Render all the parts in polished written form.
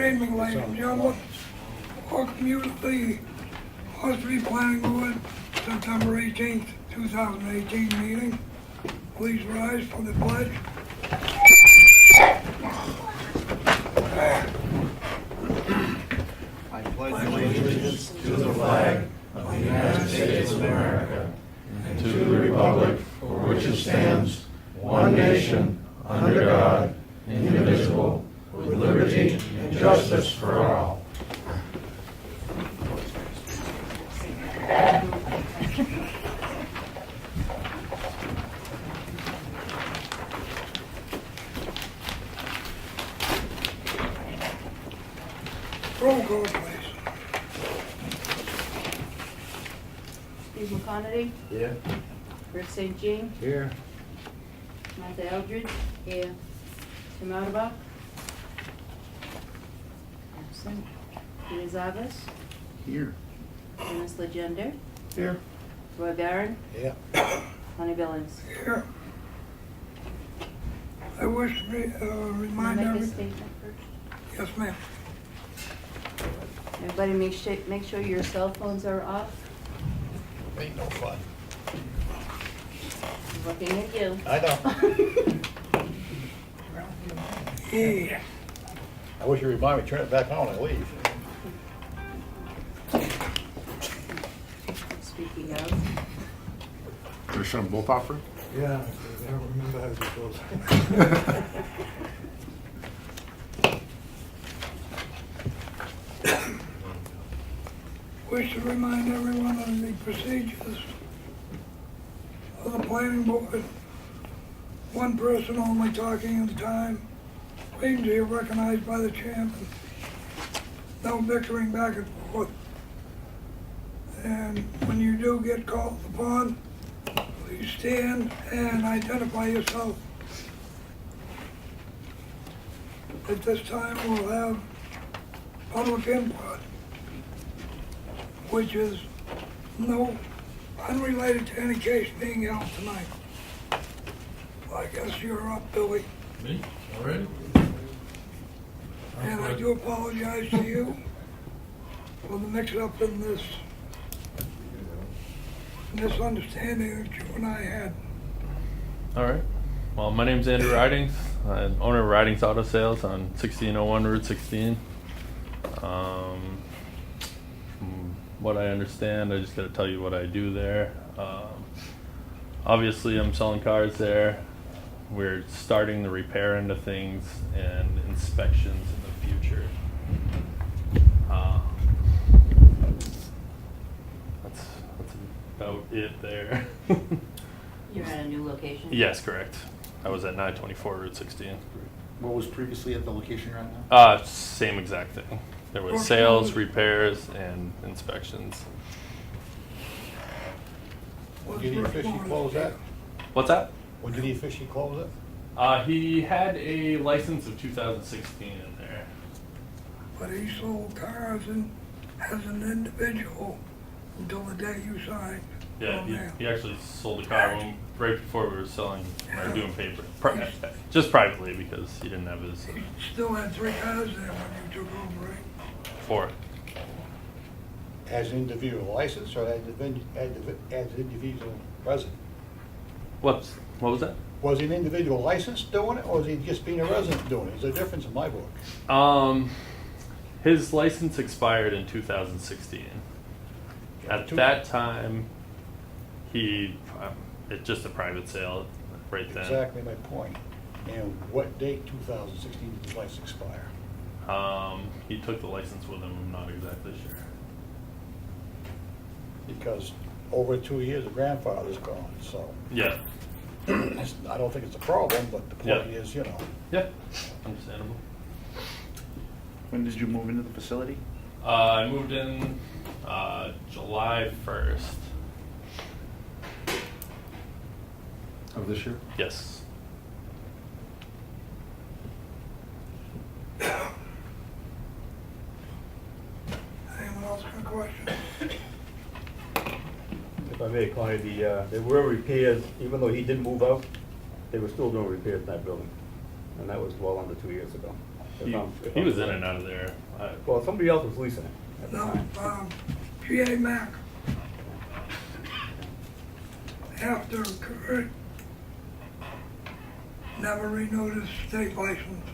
evening, ladies and gentlemen. Welcome you to the Ossipee Planning Board, September 18th, 2018 meeting. Please rise for the pledge. I pledge allegiance to the flag of the United States of America and to the republic for which it stands, one nation, under God, indivisible, with liberty and justice for all. Roll call, please. Steve McConerty, Yeah. Rick St. Jean, Here. Martha Eldridge, here. Tim Otterbach. Absent. Peter Zavas, Here. Dennis Legendre, Here. Roy Barron, Yeah. Condict Billings. Here. I wish to Can I remind make a everyone. statement first? Yes, ma'am. Everybody make sure your cell phones are off. Ain't no fun. Looking at you. I know. Yeah. I wish you remind me, turn it back on and leave. Speaking of, Gonna shut them both off, Rick? Yeah, I don't remember how it goes. Wish to remind everyone of the procedures of the planning board. One person only talking at a time. Waiting to be recognized by the chairman. No bickering back and forth. And when you do get called upon, please stand and identify yourself. At this time, we'll have public input, which is unrelated to any case being held tonight. Well, I guess you're up, Billy. Me? Already? And I do apologize to you for the mix-up in this misunderstanding that you and I had. All right. Well, my name's Andrew Ridings. I'm owner of Ridings Auto Sales on 1601 Route 16. From what I understand, I just got to tell you what I do there. Obviously, I'm selling cars there. We're starting the repair end of things and inspections in the future. That's about it there. you're at a new location. Yes, correct. I was at 924 Route 16. What was previously at the location you're at now? Same exact thing. There was sales, repairs, and inspections. What's Did he the officially response? close that? What's that? When did he officially close it? He had a license of 2016 in there. But he sold cars as an individual until the day you signed. Yeah, on there. he actually sold a car right before we were selling or doing paper. Just privately because he didn't have his He still had 3 cars there when you took over, right? 4. As an individual license or as an individual resident? What was that? Was he an individual license doing it or was he just being a resident doing it? There's a difference in my book. His license expired in 2016. At that time, it's just a private sale right then. Exactly my point. And what date 2016 did his license expire? He took the license with him, I'm not exactly sure. Because over 2 years, the grandfather's gone, so. Yeah. I don't think it's a problem, but the point Yeah. is, you know. Yeah, understandable. When did you move into the facility? I moved in July 1st. Of this year? Yes. Anyone else got a question? If I may, Connie, there were repairs, even though he did move out, they were still doing repairs in that building. And that was well under 2 years ago. He was in and out of there. Well, somebody else was leasing it at the No, time. G.A. Mack. After Kurt never renewed his state license,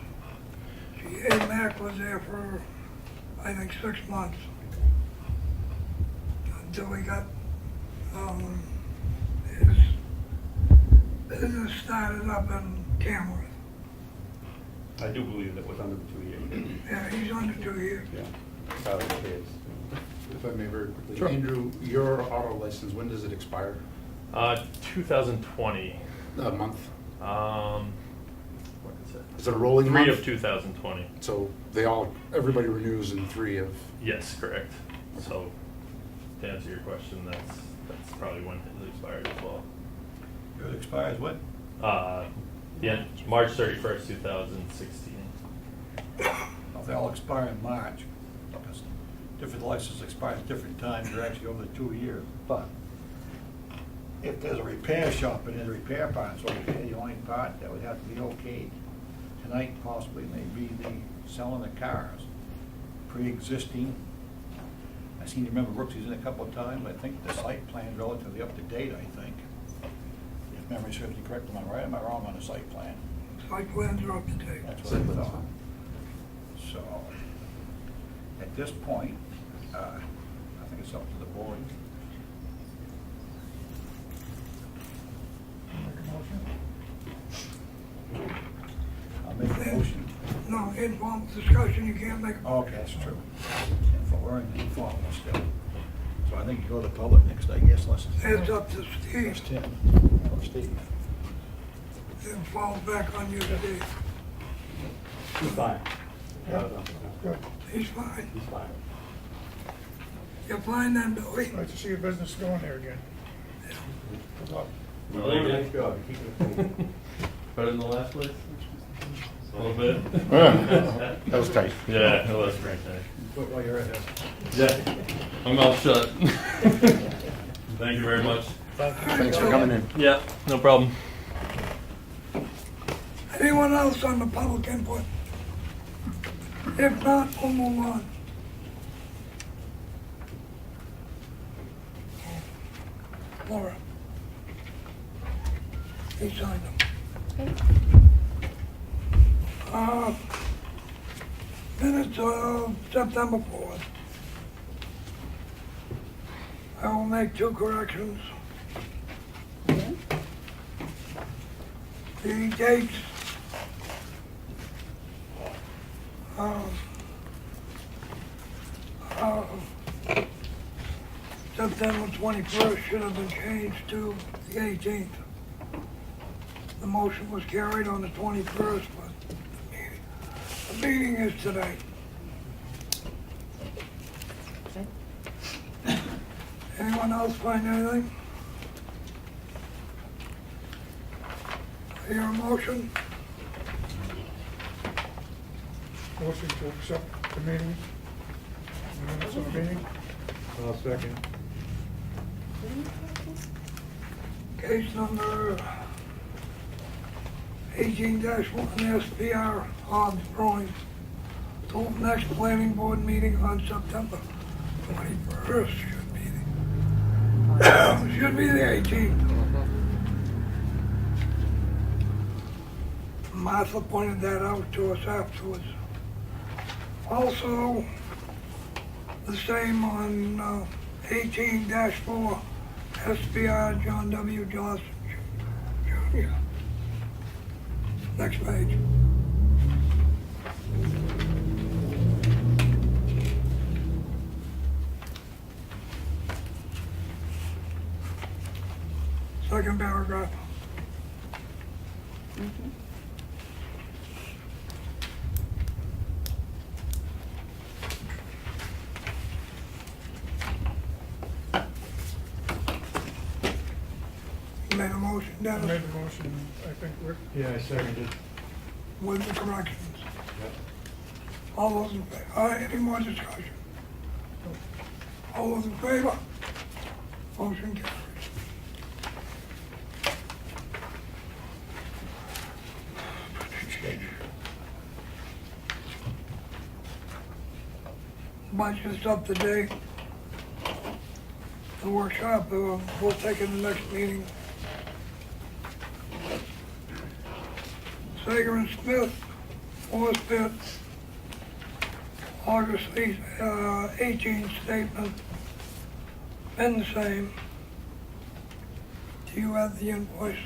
G.A. Mack was there for, I think, 6 months. Until he got, his business started up in Tamworth. I do believe that was under the 2 years. Yeah, he's under 2 years. Yeah. That's how it is. If I may very quickly. Sure. Andrew, your auto license, when does it expire? 2020. A month? What is it? Is it a rolling 3 month? of 2020. So everybody renews in 3 of, Yes, correct. So to answer your question, that's probably when it expired as well. It expires what? Yeah, March 31st, 2016. Well, they all expire in March. Because different licenses expire at different times, they're actually over the 2 years. But if there's a repair shop and there's repair parts okay, the only part that would have to be okayed tonight possibly may be the selling the cars. Pre-existing, I seem to remember Brooksy's in a couple of times, I think the site plan is relatively up to date, I think. If memory serves me correct, am I right, am I wrong on the site plan? Site plans are up to date. That's what I thought. So, at this point, I think it's up to the board. I'll make a motion. No, informal discussion, you can't make, Okay, that's true. We're in informal still. So I think you go to public next, I guess, unless it's up to it's Steve. Tim or Steve. It falls back on you, Steve. He's fine. Good. He's fine. He's fine. You're fine then, Billy? Nice to see your business going there again. Good luck. You're doing a nice job, you're keeping it clean. Better than the last place? A little bit. that was tight. Yeah, it was pretty tight. But while you're at it. Yeah, I'm all shut. Thank you very much. Thanks for coming in. Yeah, no problem. Anyone else on the public input? If not, we'll move on. Laura. He signed them. Minutes of September 4th. I will make 2 corrections. The dates, September 21st should have been changed to the 18th. The motion was carried on the 21st, but the meeting is today. Anyone else find anything? Hear a motion? Motion to accept the meeting. Minutes of the meeting. I'll second. Case number 18-1 SPR Hobbs Brewing. Till next planning board meeting on September 21st should be the 18th. Martha pointed that out to us afterwards. Also, the same on 18-4 SPR John W. Johnson Jr. Next page. Second paragraph. You made a motion, I Dennis, made the motion, I think, Rick. Yeah, I seconded. with the corrections. All those in favor? All right, any more discussion? All those in favor? Motion carries. budget's up to date. The workshop, we'll take it in the next meeting. Sager and Smith, Forest Pit, August 18th statement, been the same. Do you have the invoice?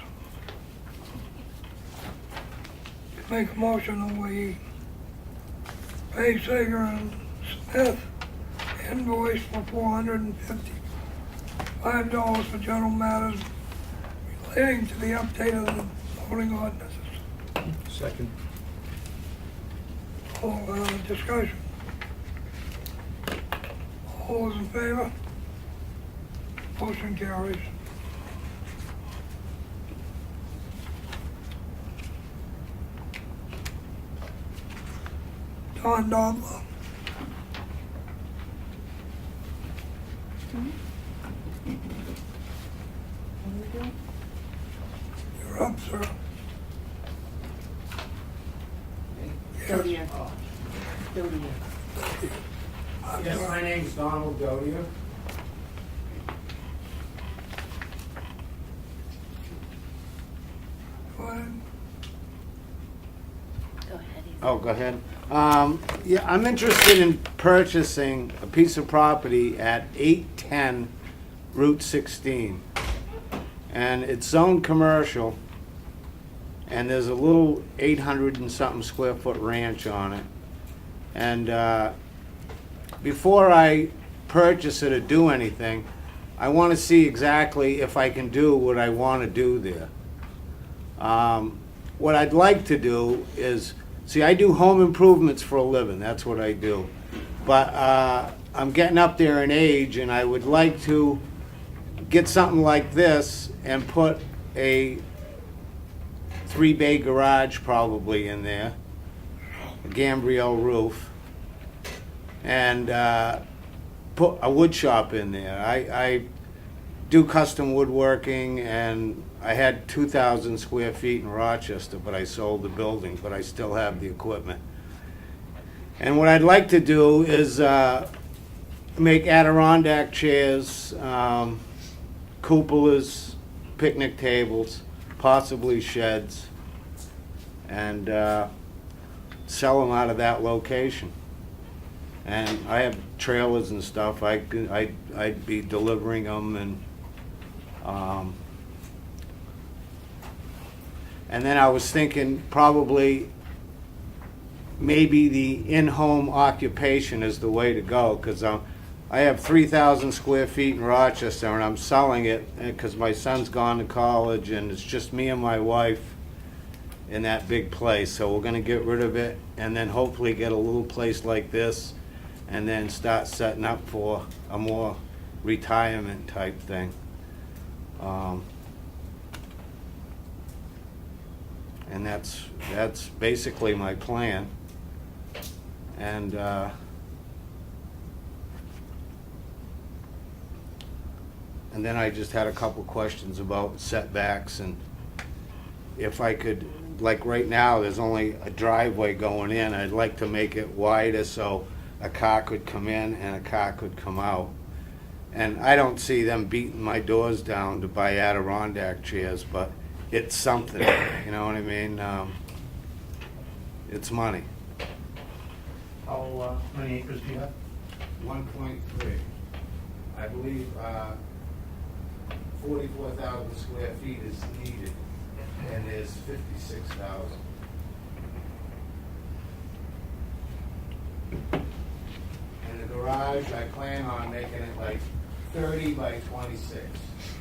Make a motion and we pay Sager and Smith invoice for $455 for general matters relating to the update of the voting ordinances. Second. All, discussion. All those in favor? Motion carries. Don Dobler. You're up, sir. Dodia. Dodia. Yes, my name's Donald Dodia. Go ahead. Go ahead. Oh, go ahead. Yeah, I'm interested in purchasing a piece of property at 810 Route 16. And it's zoned commercial, and there's a little 800 and something square foot ranch on it. And before I purchase it or do anything, I want to see exactly if I can do what I want to do there. What I'd like to do is, see, I do home improvements for a living, that's what I do. But I'm getting up there in age, and I would like to get something like this and put a 3-bay garage probably in there, a gambrel roof, and put a wood shop in there. I do custom woodworking, and I had 2,000 square feet in Rochester, but I sold the building, but I still have the equipment. And what I'd like to do is make Adirondack chairs, cupolas, picnic tables, possibly sheds, and sell them out of that location. And I have trailers and stuff. I'd be delivering them, and then I was thinking probably maybe the in-home occupation is the way to go, because I have 3,000 square feet in Rochester, and I'm selling it because my son's gone to college, and it's just me and my wife in that big place. So we're going to get rid of it, and then hopefully get a little place like this, and then start setting up for a more retirement type thing. And that's basically my plan. And then I just had a couple questions about setbacks, and if I could, like right now, there's only a driveway going in. I'd like to make it wider so a car could come in and a car could come out. And I don't see them beating my doors down to buy Adirondack chairs, but it's something, you know what I mean? It's money. How many acres do you have? 1.3. I believe 44,000 square feet is needed, and there's 56,000. And the garage, I plan on making it like 30 by 26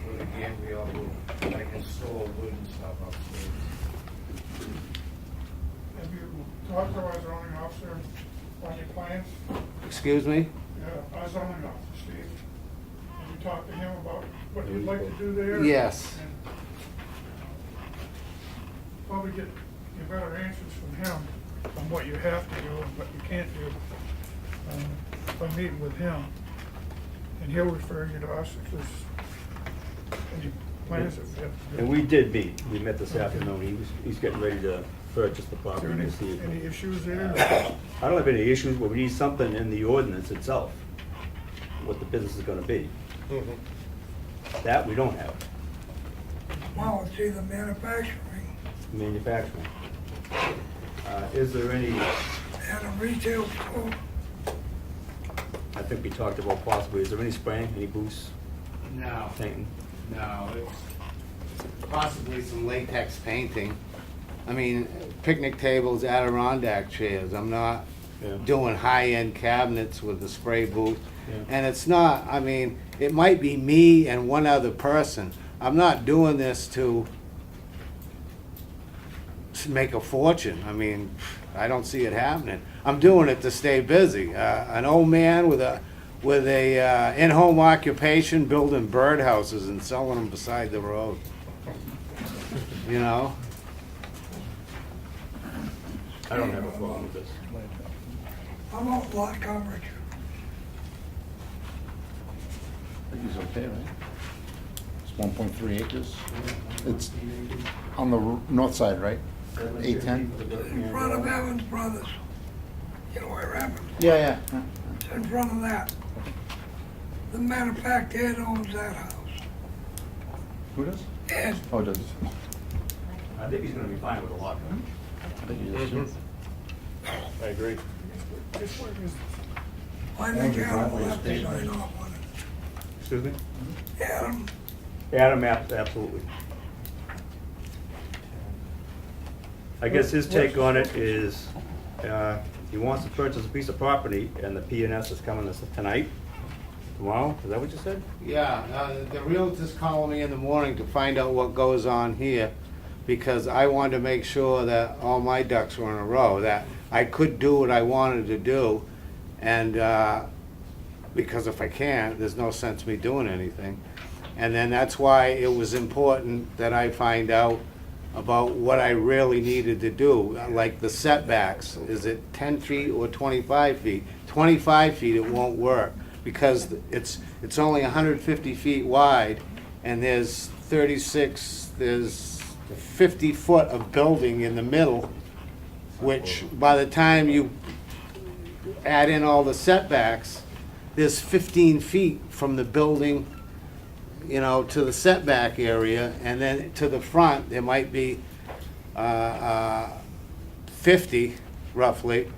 with a gambrel roof. I can store wood and stuff upstairs. Have you talked to our zoning officer on your plans? Excuse me? Yeah, our zoning officer, Steve. Have you talked to him about what you'd like to do there? Yes. And probably get your better answers from him on what you have to do and what you can't do by meeting with him. And he'll refer you to us if there's any plans that we have to do. And we did meet. We met this afternoon. He's getting ready to purchased the Is there property this evening. any issues there? I don't have any issues, but we need something in the ordinance itself, what the business is gonna be. That we don't have, Well, it's either manufacturing manufacturing. Is there any, and a retail store. I think we talked about possibly, is there any spraying, any booths, No, painting? no, it's possibly some latex painting. I mean, picnic tables, Adirondack chairs. I'm not Yeah. doing high-end cabinets with the spray booth. Yeah. And it's not, I mean, it might be me and one other person. I'm not doing this to make a fortune. I mean, I don't see it happening. I'm doing it to stay busy. An old man with a in-home occupation, building birdhouses and selling them beside the road. You know? I don't have a problem with this. How about lot coverage? I think he's okay, right? It's 1.3 acres. It's on the north side, right? 810? In front of Evans Brothers. You know where Evans? Yeah, yeah. It's in front of that. The matter of fact, Ed owns that house. Who does? Ed, Oh, does. I think he's gonna be fine with a lot. I think he does too. I agree. Just where is I think Adam will have to sign off on it. Excuse me? Adam, Adam, absolutely. I guess his take on it is, he wants to purchase a piece of property, and the P&S is coming this tonight, tomorrow, is that what you said? Yeah, the realtor's calling me in the morning to find out what goes on here, because I wanted to make sure that all my ducks were in a row, that I could do what I wanted to do, and, because if I can't, there's no sense me doing anything. And then that's why it was important that I find out about what I really needed to do, like the setbacks. Is it 10 feet or 25 feet? 25 feet, it won't work, because it's only 150 feet wide, and there's 50 foot of building in the middle, which by the time you add in all the setbacks, there's 15 feet from the building, you know, to the setback area, and then to the front, there might be 50 roughly.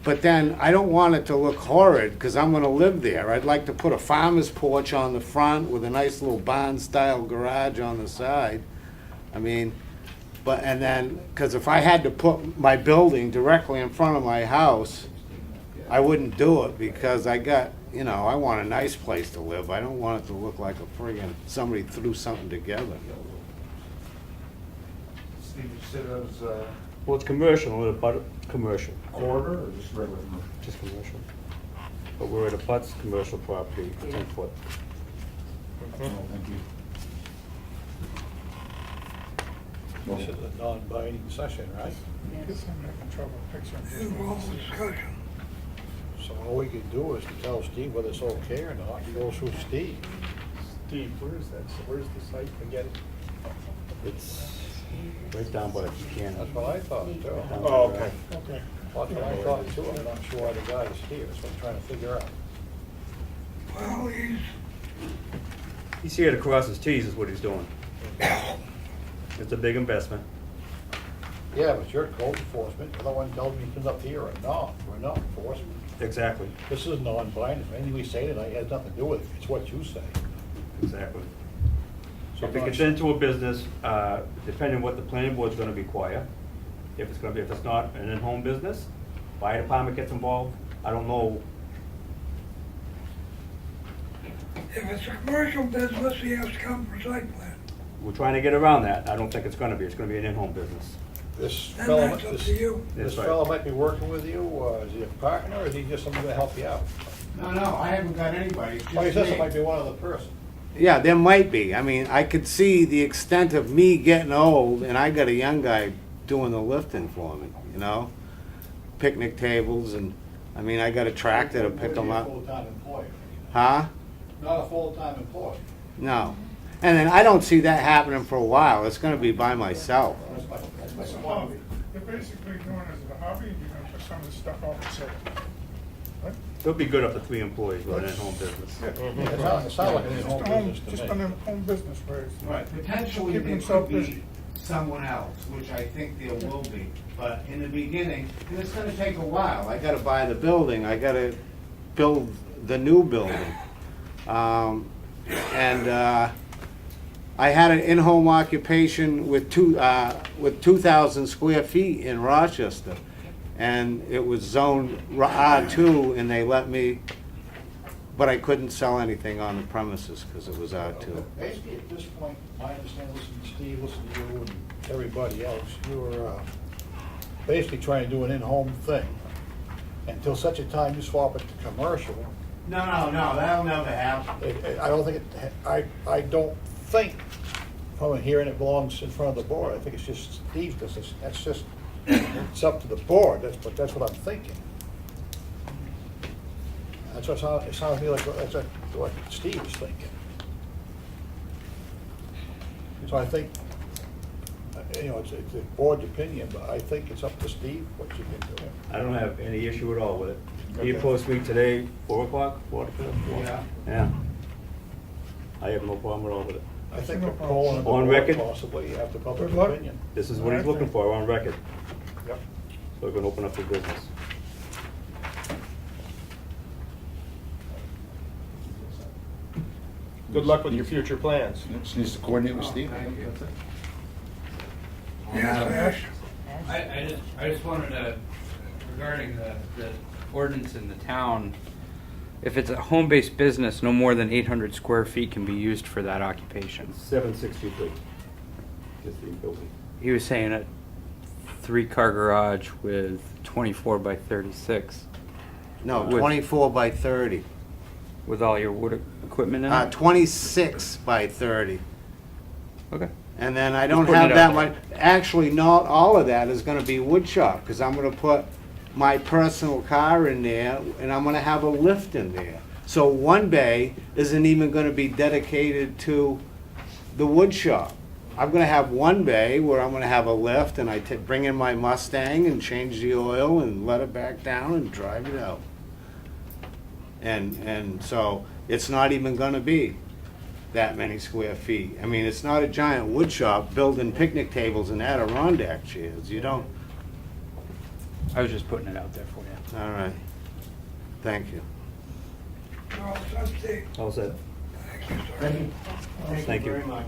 But then I don't want it to look horrid, because I'm gonna live there. I'd like to put a farmer's porch on the front with a nice little barn-style garage on the side. I mean, and then, because if I had to put my building directly in front of my house, I wouldn't do it, because I got, you know, I want a nice place to live. I don't want it to look like a friggin', somebody threw something together. Steve, you said it was Well, it's commercial, we're at commercial, corridor or just regular? just commercial. But we're at a Butts commercial property, 10 foot. Thank you. This is a non-binding session, right? Guess I'm having trouble picturing. involved discussion. So all we can do is to tell Steve whether it's okay or not, he goes through Steve. Steve, where's the site again? It's right down by Buchanan. That's what I thought too. Oh, okay. Okay. That's what I thought too, I'm not sure why the guy is here, that's what I'm trying to figure out. Well, He's here to cross his Ts is what he's doing. It's a big investment. Yeah, but you're code enforcement, the other one tells me he comes up here or not, we're not enforcement. Exactly, This is non-binding, anything we say tonight has nothing to do with it, it's what you say. exactly. So If it gets into a business, depending on what the planning board's gonna require, if it's not an in-home business, fire department gets involved, I don't know. if it's a commercial business, he has to come for site plan. We're trying to get around that, I don't think it's gonna be an in-home business. This Then fellow, that's up to you. this That's right. fellow might be working with you, is he a partner, or is he just somebody to help you out? No, I haven't got anybody. It's Well, he just says me. it might be one other person. Yeah, there might be. I mean, I could see the extent of me getting old, and I got a young guy doing the lifting for me, you know? Picnic tables, and, I mean, I got a tractor to pick them up. Would be a full-time employee, Huh? not a full-time employee. No. And then I don't see that happening for a while. It's gonna be by myself. That's my point. They're basically doing it as a hobby, and you're gonna put some of this stuff off for sale. Right? It'll be good up to 3 employees running a home business. Yeah. It sounds like an home business to Just me. on their home business, where it's. Right, potentially Keep there themselves could be busy. someone else, which I think there will be. But in the beginning, and it's gonna take a while. I gotta buy the building, I gotta build the new building. I had an in-home occupation with 2,000 square feet in Rochester. And it was zoned R2, and they let me, but I couldn't sell anything on the premises because it was R2. Basically, at this point, I understand, listening to Steve, listening to you and everybody else, you were basically trying to do an in-home thing until such a time you swap it to commercial. No, that'll never happen. I don't think I don't think, from hearing it belongs in front of the board, I think it's just Steve's business. That's just, it's up to the board, that's what I'm thinking. That's what it sounds to me like, that's what Steve is thinking. So I think, it's the board's opinion, but I think it's up to Steve what you can do. I don't have any issue at all with it. Okay. You post me today, 4 o'clock, 4 o'clock? Yeah. Yeah. I have no problem at all with it. I think a poll on the On board record? possibly after public Good luck. opinion. This is what he's looking for, on record. Yep. So we're gonna open up the business. Good luck with your future plans. Just needs to coordinate with Steve. Thank you. Yes, Nash? I just wanted to, regarding the ordinance in the town, if it's a home-based business, no more than 800 square feet can be used for that occupation. 763. Just the building. He was saying a 3-car garage with 24 by 36 No, With- 24 by 30. with all your wood equipment in it? 26 by 30. Okay. And then I don't putting have it that out much, actually, not all of that is gonna be wood shop, because I'm gonna put my personal car in there, and I'm gonna have a lift in there. So one bay isn't even gonna be dedicated to the wood shop. I'm gonna have one bay where I'm gonna have a lift, and I bring in my Mustang and change the oil and let it back down and drive it out. And so, it's not even gonna be that many square feet. I mean, it's not a giant wood shop building picnic tables and Adirondack chairs, you don't, I was just putting it out there for you. all right. Thank you. You're all set, Steve? All set. Thank you, sir. Thank you. very much.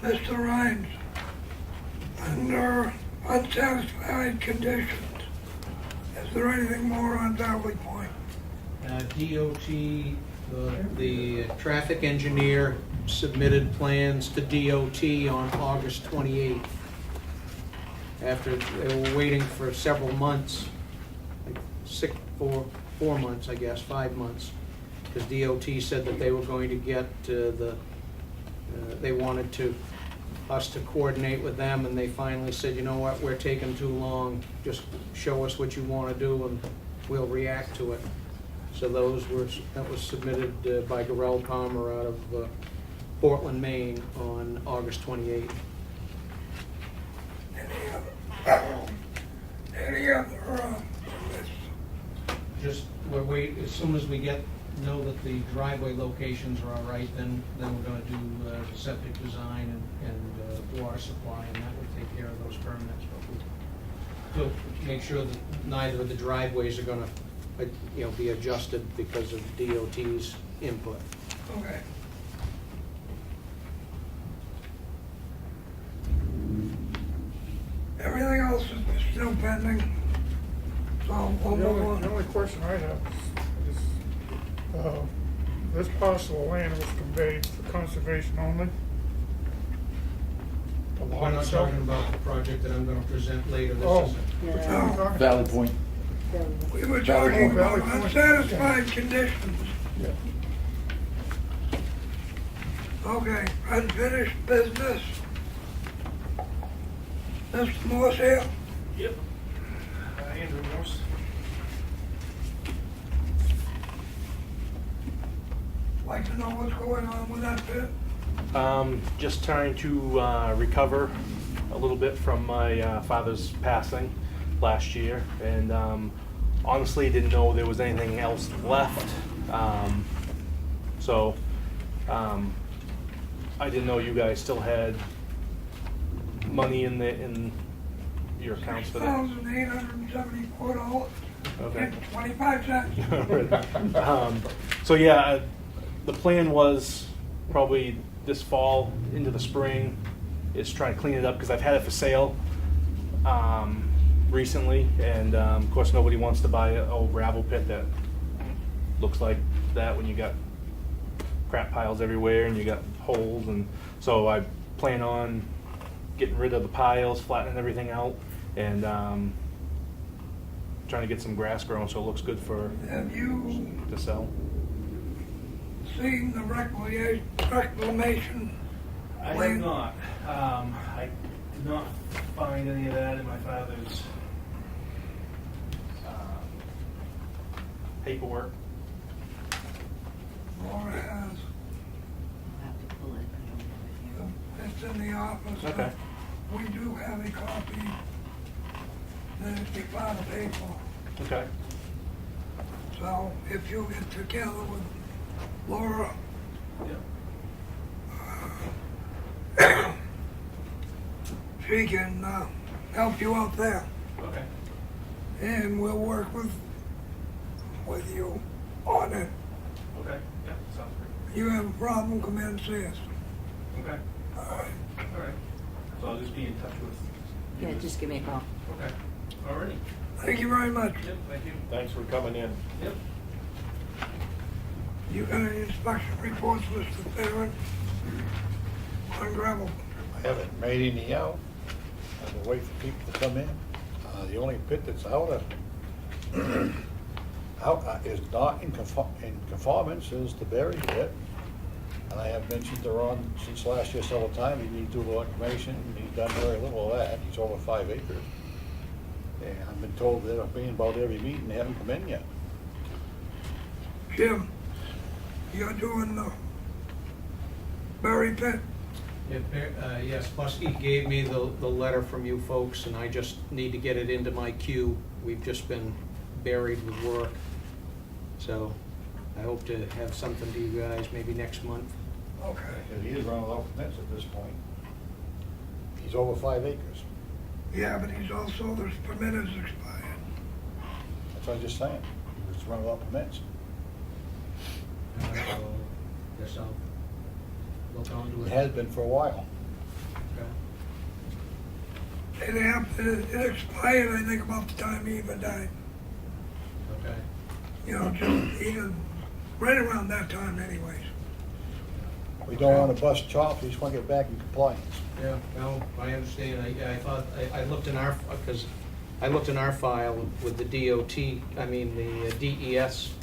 Mr. Rhines, under unsatisfied conditions, is there anything more on Valley Point? DOT, the traffic engineer submitted plans to DOT on August 28th. After they were waiting for several months, like 4 months, I guess, 5 months, because DOT said that they were going to get they wanted us to coordinate with them, and they finally said, you know what, we're taking too long, just show us what you want to do and we'll react to it. So that was submitted by Garrell Palmer out of Portland, Maine on August 28th. Any other, Just, we're waiting, as soon as we know that the driveway locations are all right, then we're gonna do the septic design and water supply, and that will take care of those permits. But we'll make sure that neither of the driveways are gonna, be adjusted because of DOT's input. okay. Everything else is still pending, so we'll The move only on. question I have is, this parcel of land was conveyed for conservation only? The We're lot not itself? talking about the project that I'm gonna present later, this Oh. is No, Valley Point. we were talking about Valley Point. unsatisfied conditions. Yeah. Okay, unfinished business. Mr. Morse here? Yep. Andrew Morse. Like to know what's going on with that pit? Just trying to recover a little bit from my father's passing last year, and honestly didn't know there was anything else left. So I didn't know you guys still had money in your accounts for that. $6,874 Okay. and 25 cents. So yeah, the plan was probably this fall into the spring is trying to clean it up because I've had it for sale recently, and of course nobody wants to buy an old gravel pit that looks like that when you got crap piles everywhere and you got holes, and so I plan on getting rid of the piles, flattening everything out, and trying to get some grass growing so it looks good for Have you to sell. seen the reclamation? I have plan? not. I did not find any of that in my father's paperwork. Laura has. I'll have to pull it. I don't have it here. It's in the office. Okay. We do have a copy that we found a paper. Okay. So if you get together with Laura, Yeah. she can help you out there. Okay. And we'll work with you on it. Okay. Yeah. Sounds great. You have a problem, come in and see us. Okay. All right. All right. So I'll just be in touch with. Yeah, just give me a call. Okay. Alrighty. Thank you very much. Yep. Thank you. Thanks for coming in. Yep. You got any inspection reports, Mr. Barron? On gravel? I haven't made any out. I've been waiting for people to come in. The only pit that's out is not in conformance is the Berry pit. And I have mentioned to Ron since last year several times, he needs to do a little information, and he's done very little of that. He's over 5 acres. And I've been told that I've been about every meeting, they haven't come in yet. Jim, you're doing the Berry pit? Yes, Buskey gave me the letter from you folks, and I just need to get it into my queue. We've just been buried with work. So I hope to have something to you guys maybe next month. Okay. Because he is running out of permits at this point. He's over 5 acres. Yeah, but he's also, there's permit is expired. That's what I'm just saying. He's running out of permits. Guess I'll look onto It it. has been for a while. Okay. It expired, I think, about the time he even died. Okay. You know, just even right around that time anyways. We don't want to bust chops, we just want to get back in compliance. Yeah, well, I understand. I thought, I looked in our, because I looked in our file with the DOT, I mean, the DES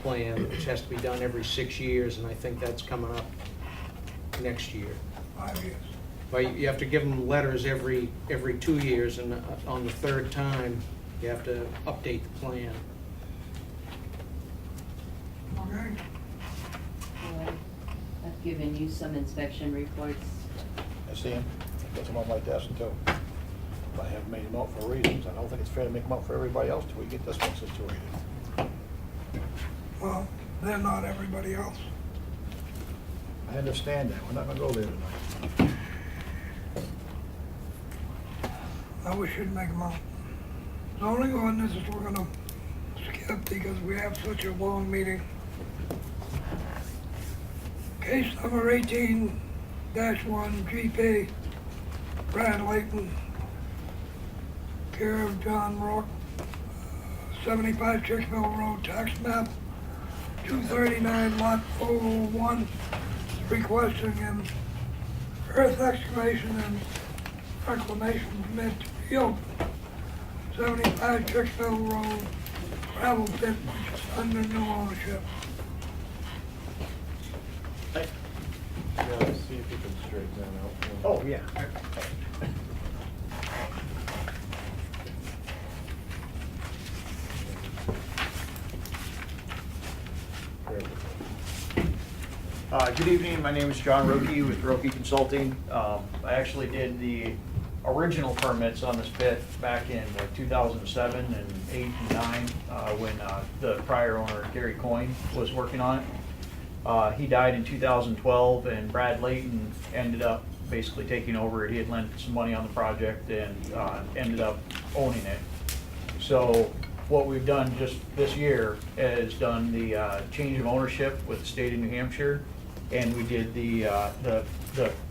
plan, which has to be done every 6 years, and I think that's coming up next year. 5 years. But you have to give them letters every 2 years, and on the third time, you have to update the plan. Okay? Well, I've given you some inspection reports. I see him, got them on my desk too. But I haven't made them out for reasons. I don't think it's fair to make them out for everybody else till we get this one situated. Well, they're not everybody else. I understand that, we're not gonna go there tonight. No, we shouldn't make them out. Zoning ordinances we're gonna skip because we have such a long meeting. Case number 18-1 GP, Brad Layton, care of John Rourke, 75 Chicksville Road, tax map 239 lot 001, requesting an earth excavation and reclamation permit to reopen 75 Chicksville Road, gravel pit, which is under new ownership. Yeah, let's see if you can straighten that out. Oh, yeah. There we go. Good evening, my name is John Roque with Roque Consulting. I actually did the original permits on this pit back in like 2007 and 8 and 9 when the prior owner, Gary Coyne, was working on it. He died in 2012 and Brad Layton ended up basically taking over. He had lent some money on the project and ended up owning it. So what we've done just this year is done the change of ownership with the state of New Hampshire, and we did the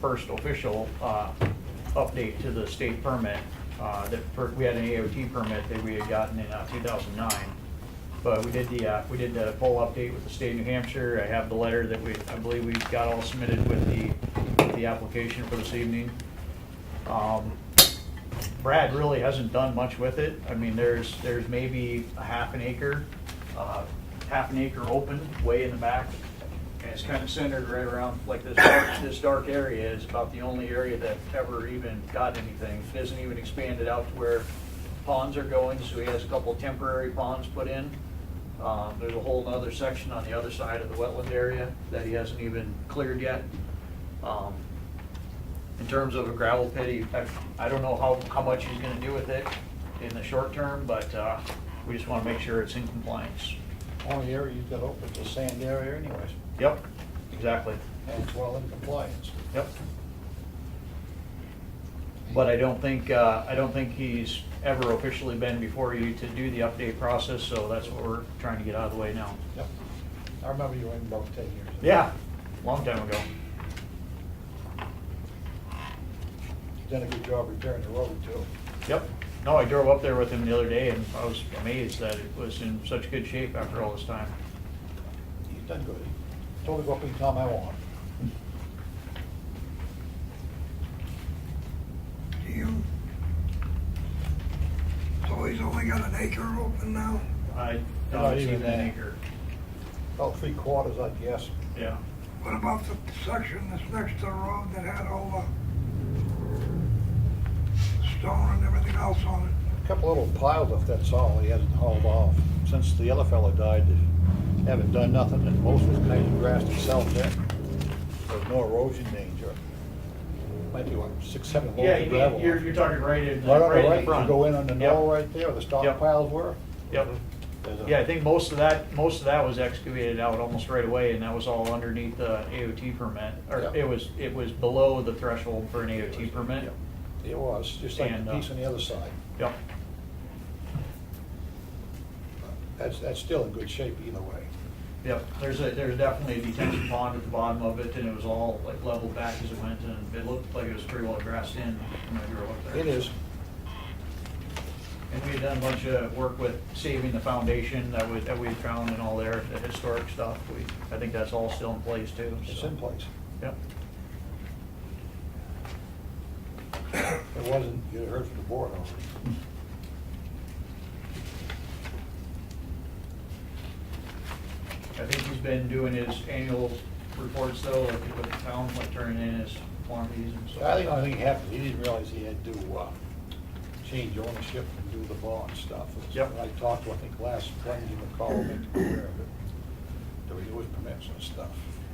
first official update to the state permit. We had an AOT permit that we had gotten in 2009, but we did the full update with the state of New Hampshire. I have the letter that I believe we got all submitted with the application for this evening. Brad really hasn't done much with it. I mean, there's maybe a half an acre open way in the back. And it's kind of centered right around like this dark area is about the only area that ever even got anything. It isn't even expanded out to where ponds are going, so he has a couple of temporary ponds put in. There's a whole other section on the other side of the wetland area that he hasn't even cleared yet. In terms of a gravel pit, I don't know how much he's gonna do with it in the short term, but we just wanna make sure it's in compliance. Only area you've got open is the sand area anyways, Yep, exactly. and it's well in compliance. Yep. But I don't think he's ever officially been before you to do the update process, so that's what we're trying to get out of the way now. Yep. I remember you in about 10 years. Yeah, long time ago. You've done a good job repairing the road too. Yep. No, I drove up there with him the other day and I was amazed that it was in such good shape after all this time. He's done good. Told to go up anytime I want. Do you? So he's only got an acre open now? I Not don't even even an that. acre. About 3/4, I'd guess. Yeah. What about the section that's next to the road that had all the stone and everything else on it? A couple little piles of that's all he hasn't hauled off. Since the other fellow died, they haven't done nothing, and most of it's kind of grassed itself there. There's no erosion danger. Might be what, 6, 7 loads Yeah, of you gravel. mean, you're talking right in Right on the right in right, the you front. go in on the Yep. knoll right there, where the stockpiles were. Yep. There's a- Yeah, I think most of that was excavated out almost right away, and that was all underneath the AOT permit. Or Yep. it was below the threshold for an AOT permit. Yep. It was, just like And, the piece on the other side. Yep. That's still in good shape either way. Yep, there's definitely a detention pond at the bottom of it, and it was all like leveled back as it went, and it looked like it was pretty well grassed in when I drove up there. It is. And we had done a bunch of work with saving the foundation that we had found and all there, the historic stuff. I think that's all still in place too. It's so. in place. Yep. It wasn't, you heard from the board already. I think he's been doing his annual reports though, like with the town, like turning in his quantities and stuff. I think the only thing he happened, he didn't realize he had to change ownership and do the bond stuff. Yep. I talked to, I think, last Wednesday, McCall made him aware of it. There was permits and stuff.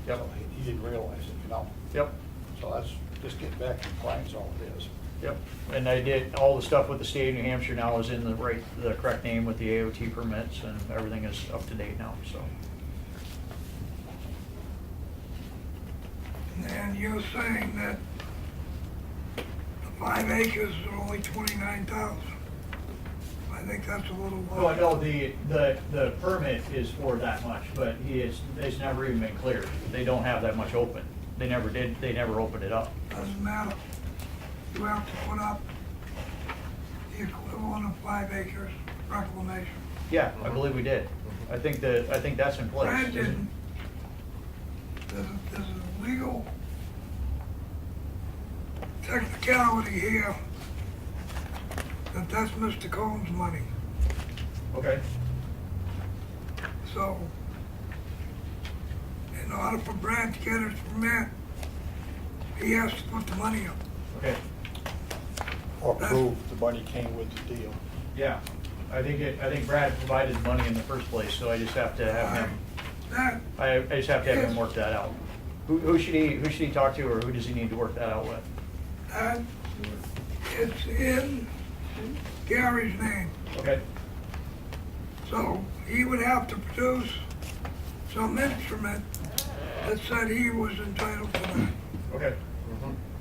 Yep. So he didn't realize it, you know? Yep. So that's just getting back to compliance, all it is. Yep, and I did, all the stuff with the state of New Hampshire now is in the correct name with the AOT permits, and everything is up to date now, so. And you're saying that the 5 acres is only 29,000. I think that's a little low. Well, no, the permit is for that much, but it's never even been cleared. They don't have that much open. They never did, they never opened it up. Doesn't matter. You have to put up the equivalent of 5 acres reclamation. Yeah, I believe we did. I think that's in place. Brad didn't. There's a legal technicality here that that's Mr. Combs' money. Okay. So, in order for Brad to get his permit, he has to put the money up. Okay. Or prove the money came with the deal. Yeah, I think Brad provided money in the first place, so I just have to have him, That I just have to have him work that out. Who should he talk to, or who does he need to work that out with? And it's in Gary's name. Okay. So he would have to produce some instrument that said he was entitled to that. Okay.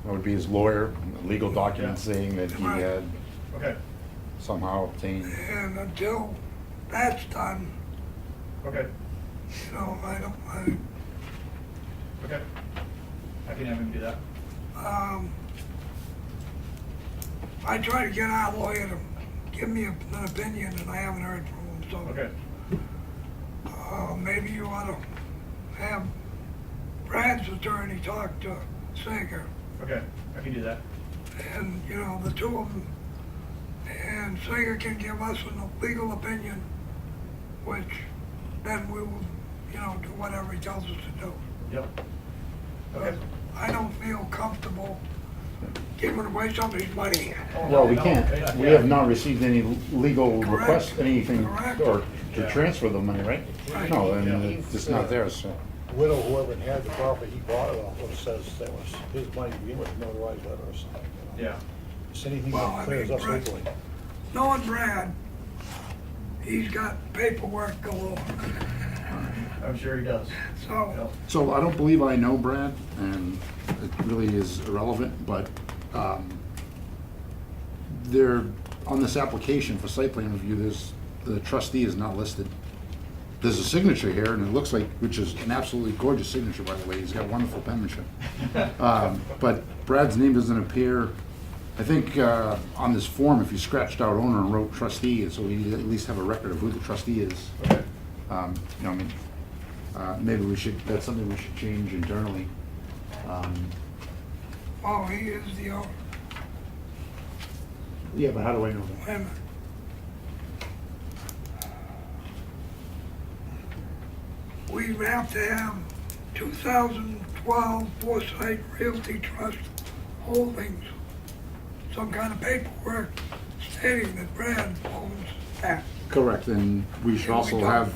That would be his lawyer, legal documents saying that he Right. had Okay. somehow obtained. And until that's done, Okay. you know, Okay. I can have him do that. I tried to get our lawyer to give me an opinion, and I haven't heard from him, so. Okay. Maybe you ought to have Brad's attorney talk to Sager, Okay. I can do that. and, you know, the two of them, and Sager can give us a legal opinion, which then we will, you know, do whatever he tells us to do. Yep. Okay. I don't feel comfortable giving away somebody's money. Well, we No, can't. yeah, We yeah. have not received any legal Correct. request, anything, Correct. or to Yeah. transfer the money, right? Right. No, and Yeah. it's just not theirs, so. Widow, whoever inherited the property, he bought it off, what says that was his money to begin with, notarized letter or something. You know? Yeah. Just anything Well, I that clears mean, us Brad- legally. Knowing Brad, he's got paperwork galore, I'm sure he does. so. Yep. So I don't believe I know Brad, and it really is irrelevant, but there, on this application for site plan review, the trustee is not listed. There's a signature here, and it looks like, which is an absolutely gorgeous signature, by the way, he's got wonderful penmanship. But Brad's name doesn't appear, I think, on this form, if you scratched out owner and wrote trustee, so we at least have a record of who the trustee is. Okay. You know, I mean, maybe we should, that's something we should change internally. Oh, he is the owner. Yeah, but how do I know that? Wait a minute. We have to have 2012 Foresight Realty Trust Holdings, some kind of paperwork stating that Brad owns that. Correct, and we should also have.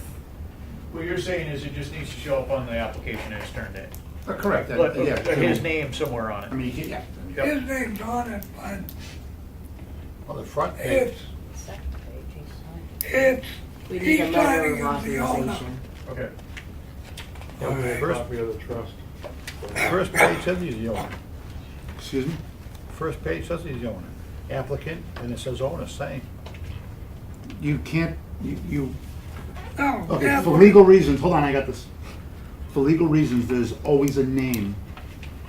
What you're saying is it just needs to show up on the application as turned in. Correct, But yeah. his name somewhere on it. I mean, yeah. Yep. His name's on it, but On the front page, it's, We need he's a letter signing of as the owner. authorization. Okay. first, Copy of the trust. first page says he's the owner. Excuse me? First page says he's the owner. Applicant, and it says owner, same. You can't, you, No, okay, yeah, for legal reasons, hold on, I got this. For legal reasons, there's always a name.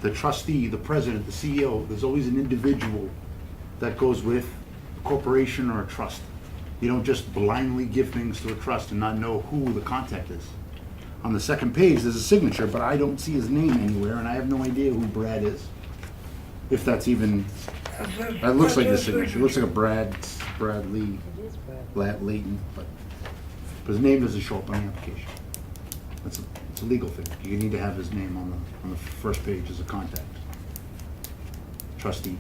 The trustee, the president, the CEO, there's always an individual that goes with a corporation or a trust. You don't just blindly give things to a trust and not know who the contact is. On the second page, there's a signature, but I don't see his name anywhere, and I have no idea who Brad is. If that's even, that's his- that looks like the that's his signature, it looks like a Bradley, Layton, but his name doesn't show up on the application. It's a legal thing. You need to have his name on the first page as a contact. Trustee.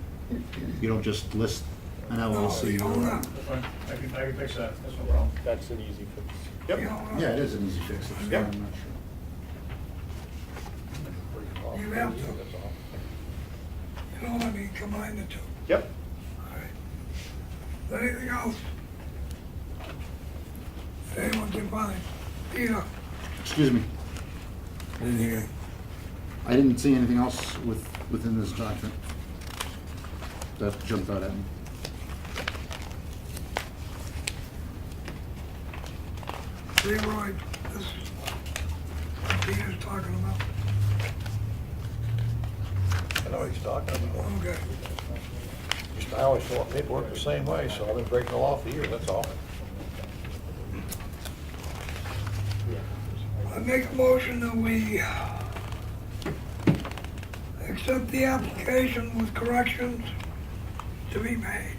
You don't just list an LLC. No, the owner. That's fine. I can fix that. That's no problem. That's an easy fix. The owner. Yeah, it is an easy fix. It's Yep. I'm not sure. You have to. You know, I mean, combine the two. Yep. All right. Anything else? Anyone can find? Peter? Excuse me. I didn't hear. I didn't see anything else within this document that jumped out at me. Leroy, this Peter's talking about. I know what he's talking about. Okay. Just, I always thought paperwork the same way, so I've been breaking the law for years, that's all. I make a motion that we accept the application with corrections to be made.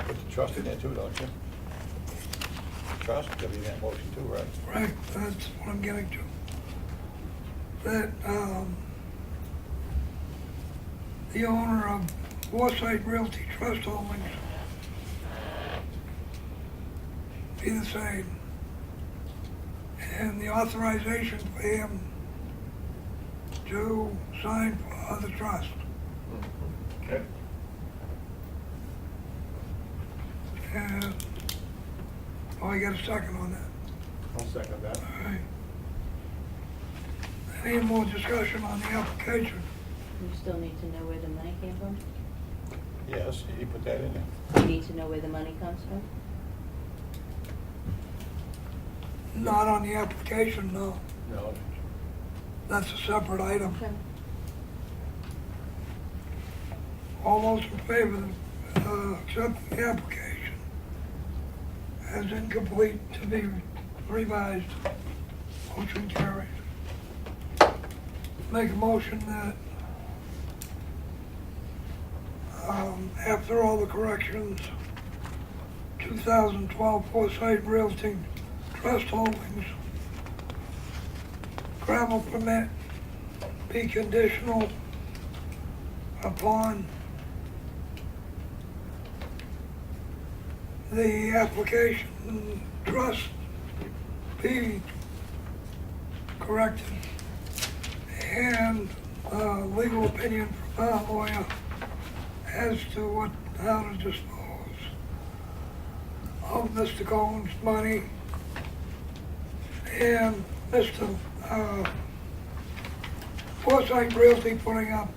Put the trust in there too, don't you? Trust, give you that motion too, right? Right, that's what I'm getting to. That, the owner of Foresight Realty Trust Holdings be the same. And the authorization for him to sign for the trust. Okay. And, I got a second on that. I'll second that. All right. Any more discussion on the application? You still need to know where the money came from? Yes, you put that in there. You need to know where the money comes from? Not on the application, no. No. That's a separate item. Okay. All those in favor of accepting the application as incomplete to be revised, motion carries. Make a motion that after all the corrections, 2012 Foresight Realty Trust Holdings gravel permit be conditional upon the application trust be corrected and legal opinion from our lawyer as to how to dispose of Mr. Cohen's money and Mr. Foresight Realty putting up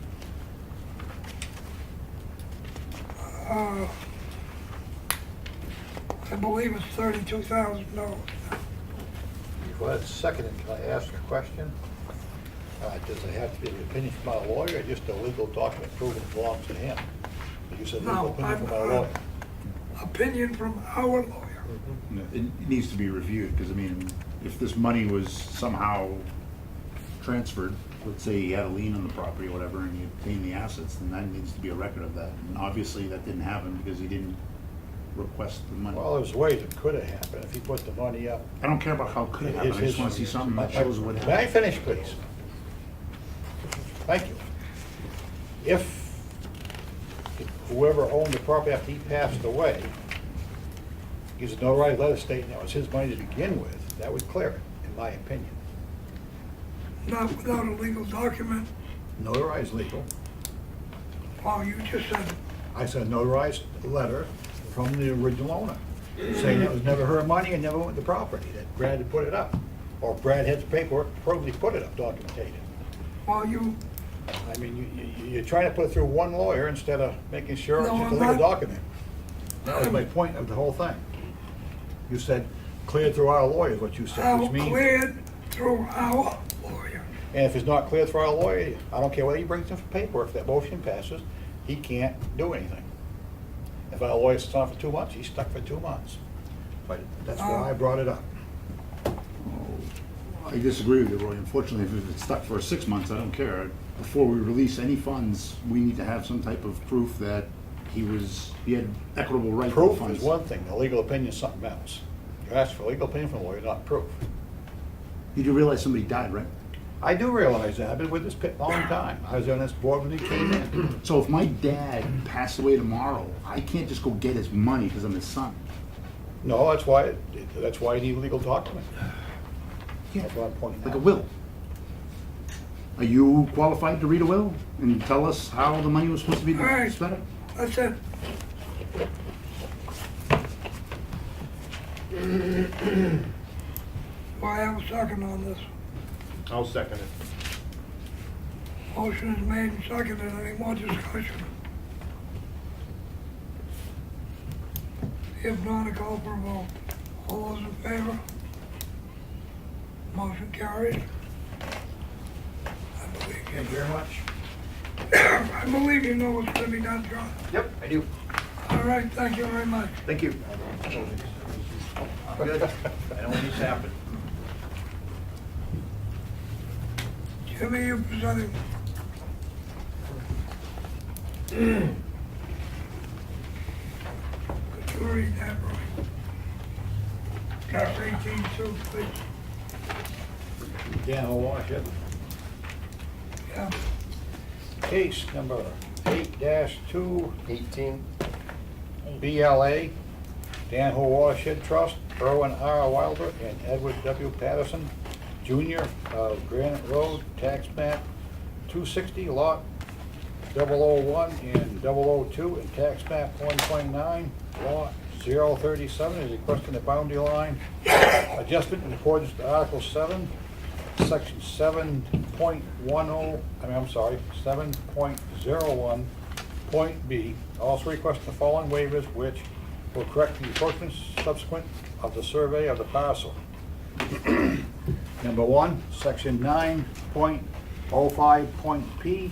I believe it's $32,000. Before that's seconded, can I ask a question? Does it have to be an opinion from our lawyer or just a legal document proving it belongs to him? You said legal No, opinion from our lawyer. Opinion from our lawyer. It needs to be reviewed, because I mean, if this money was somehow transferred, let's say he had a lien on the property or whatever, and he obtained the assets, then that needs to be a record of that. And obviously, that didn't happen because he didn't request the money. Well, there's ways it could have happened if he put the money up. I don't care about how it could have happened, I just want to see something that shows what May I happened. finish, please? Thank you. If whoever owned the property after he passed away gives a notarized letter stating that was his money to begin with, that would clear it, in my opinion. Not without a legal document. Notarized legal. Well, you just said, I said notarized letter from the original owner, saying that was never her money and never went to the property, that Brad had put it up. Or Brad had the paperwork, probably put it up, documented. well, you, I mean, you're trying to put it through one lawyer instead of making sure it's No, just a I'm legal not. document. That was my point of the whole thing. You said cleared through our lawyer is what you said, how which means, cleared through our lawyer. and if it's not cleared through our lawyer, I don't care whether he brings in for paperwork, if that motion passes, he can't do anything. If our lawyer sits on for 2 months, he's stuck for 2 months. But that's why I brought it up. I disagree with you, Roy. Unfortunately, if it's stuck for 6 months, I don't care. Before we release any funds, we need to have some type of proof that he had equitable right to the Proof funds. is one thing, the legal opinion is something else. You ask for legal opinion from a lawyer, not proof. You do realize somebody died, right? I do realize that, I've been with this pit a long time. I was on this board when he came in. So if my dad passed away tomorrow, I can't just go get his money because I'm his son. No, that's why you need a legal document. That's what I'm pointing out. Like a will. Are you qualified to read a will and tell us how the money was supposed to be All right. spent? That's it. Do I have a second on this? I'll second it. Motion is made and seconded. Any more discussion? If not, a call for a vote. All those in favor? Motion carries. Thank you very much. I believe you know what's going to be done, John. Yep, I do. All right, thank you very much. Thank you. Good. I know when these happen. Jimmy, you presenting. Could you read that, Roy? Case 18-2, please. Dan, I'll watch it. Yeah. Case number 8-2. 18. BLA Dan Ho Watershed Trust, Erwin R. Wilder and Edward W. Patterson Jr. of Granite Road, tax map 260, lot 001 and 002, and tax map 129, lot 037, is requesting the boundary line adjustment in accordance with Article 7, Section 7.01, point B. Also requesting the following waivers, which will correct the encroachments subsequent of the survey of the parcel. Number 1, Section 9.05, point P.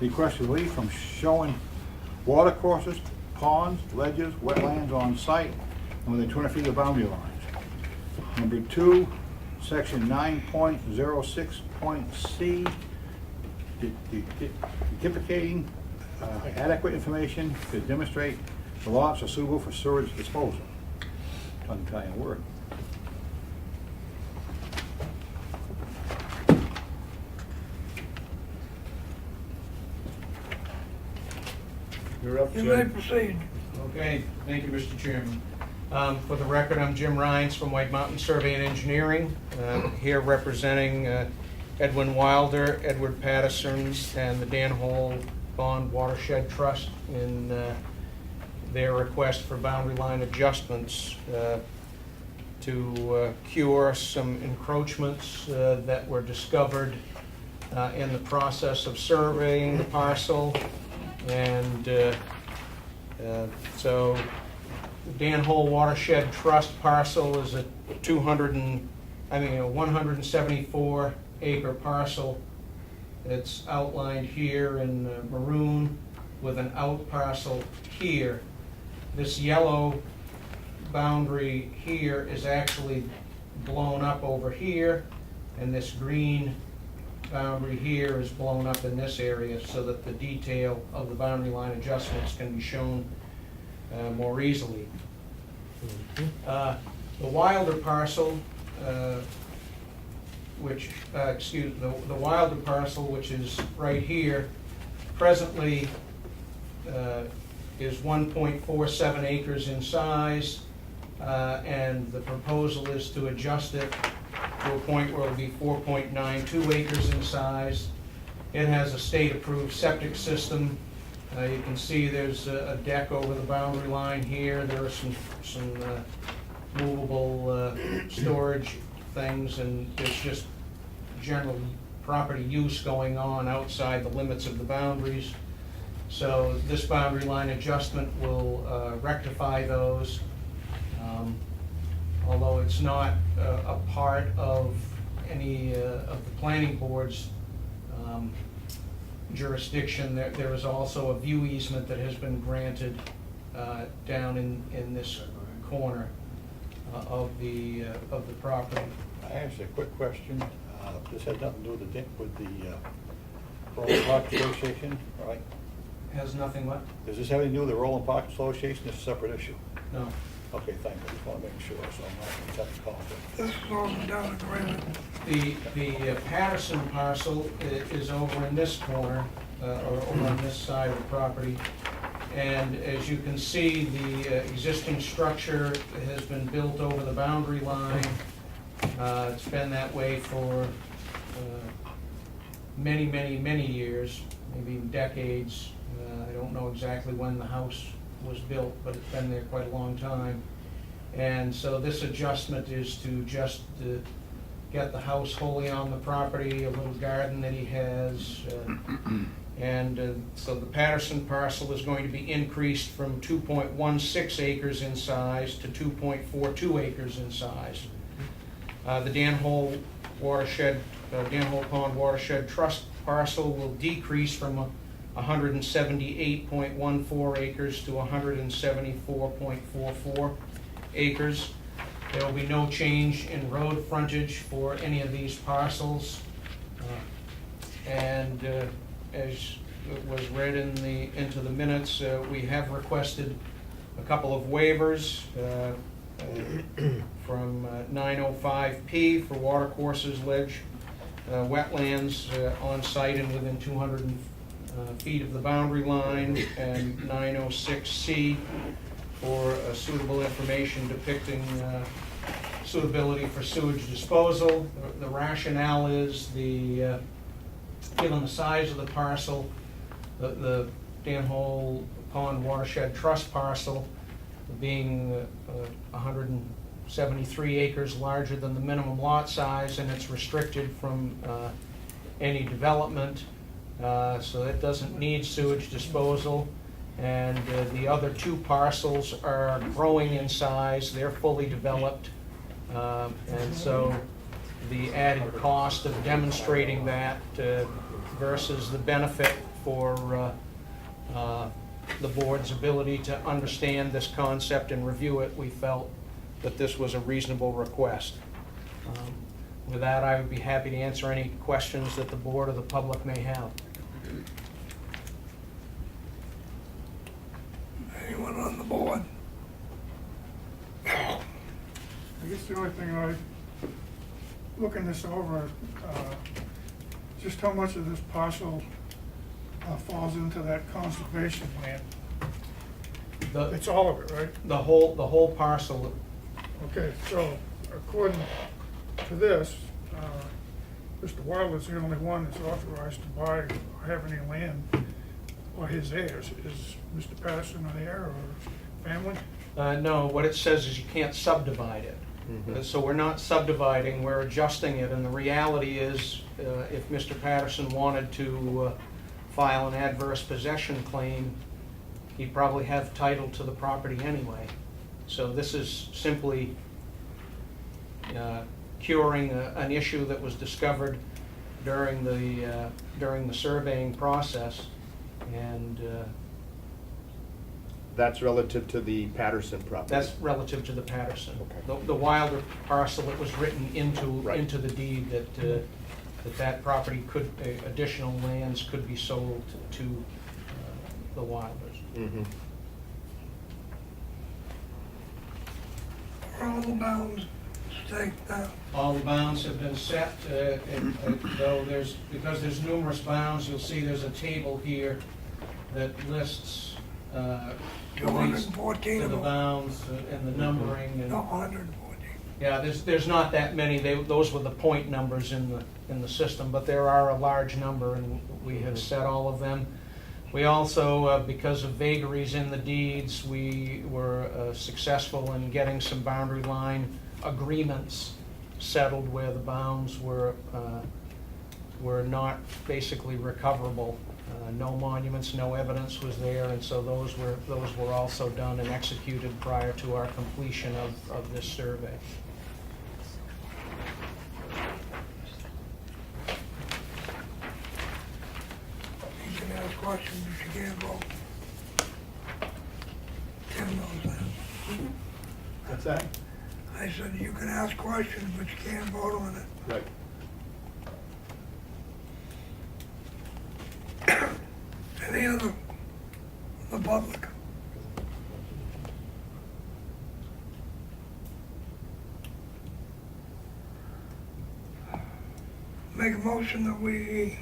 Request relief from showing water courses, ponds, ledges, wetlands on site and within 200 feet of the boundary lines. Number 2, Section 9.06, point C. Typicating adequate information to demonstrate the lots are suitable for sewage disposal. Tongue-tying word. You're up, You may Jim. proceed. Okay, thank you, Mr. Chairman. For the record, I'm Jim Rhines from White Mountain Survey and Engineering, here representing Edwin Wilder, Edward Patterson, and the Dan Hole Pond Watershed Trust in their request for boundary line adjustments to cure some encroachments that were discovered in the process of surveying the parcel. And so the Dan Hole Watershed Trust parcel is a 174 acre parcel. It's outlined here in maroon with an out parcel here. This yellow boundary here is actually blown up over here, and this green boundary here is blown up in this area so that the detail of the boundary line adjustments can be shown more easily. The Wilder parcel, the Wilder parcel, which is right here, presently is 1.47 acres in size, and the proposal is to adjust it to a point where it'll be 4.92 acres in size. It has a state-approved septic system. You can see there's a deck over the boundary line here. There are some movable storage things, and there's just general property use going on outside the limits of the boundaries. So this boundary line adjustment will rectify those. Although it's not a part of any of the planning board's jurisdiction, there is also a view easement that has been granted down in this corner of the property. I asked a quick question. This had nothing to do with the Rolling Park Association, right? Has nothing what? Does this have anything to do with the Rolling Park Association? It's a separate issue. No. Okay, thank you. I just want to make sure, so I'm not technical. This is all down in Granite. The Patterson parcel is over in this corner, or over on this side of the property. And as you can see, the existing structure has been built over the boundary line. It's been that way for many, many, many years, maybe even decades. I don't know exactly when the house was built, but it's been there quite a long time. And so this adjustment is to just get the house wholly on the property, a little garden that he has. So the Patterson parcel is going to be increased from 2.16 acres in size to 2.42 acres in size. The Dan Hole Pond Watershed Trust parcel will decrease from 178.14 acres to 174.44 acres. There will be no change in road frontage for any of these parcels. As it was read into the minutes, we have requested a couple of waivers from 905P for watercourses, ledge, wetlands on site and within 200 feet of the boundary line, and 906C for suitable information depicting suitability for sewage disposal. The rationale is given the size of the parcel, the Danhole Pond Watershed Trust parcel being 173 acres larger than the minimum lot size, and it's restricted from any development, so it doesn't need sewage disposal. And the other two parcels are growing in size, they're fully developed, and so the added cost of demonstrating that versus the benefit for the board's ability to understand this concept and review it, we felt that this was a reasonable request. With that, I would be happy to answer any questions that the board or the public may have. Anyone on the board? I guess the only thing looking this over, just how much of this parcel falls into that conservation land? It's all of it, right? The whole parcel. Okay, so according to this, Mr. Wilder's the only one that's authorized to buy or have any land, or his heirs. Is Mr. Patterson an heir or family? No, what it says is you can't subdivide it. So we're not subdividing, we're adjusting it, and the reality is, if Mr. Patterson wanted to file an adverse possession claim, he'd probably have title to the property anyway. So this is simply curing an issue that was discovered during the surveying process, and That's relative to the Patterson property? that's relative to the Patterson. Okay. The Wilder parcel, it was written into Right. into the deed that property could, additional lands could be sold to the Wilders. Mhm. Are all the bounds staked out? All the bounds have been set, though because there's numerous bounds, you'll see there's a table here that lists relates 214 to of the them. bounds and the numbering. And, No, 114. yeah, there's not that many. Those were the point numbers in the system, but there are a large number, and we have set all of them. We also, because of vagaries in the deeds, we were successful in getting some boundary line agreements settled where the bounds were not basically recoverable. No monuments, no evidence was there, and so those were also done and executed prior to our completion of this survey. You can ask questions, but you can't vote. Tim knows that. What's that? I said, you can ask questions, but you can't vote on it. Right. Any other, the public? Make a motion that we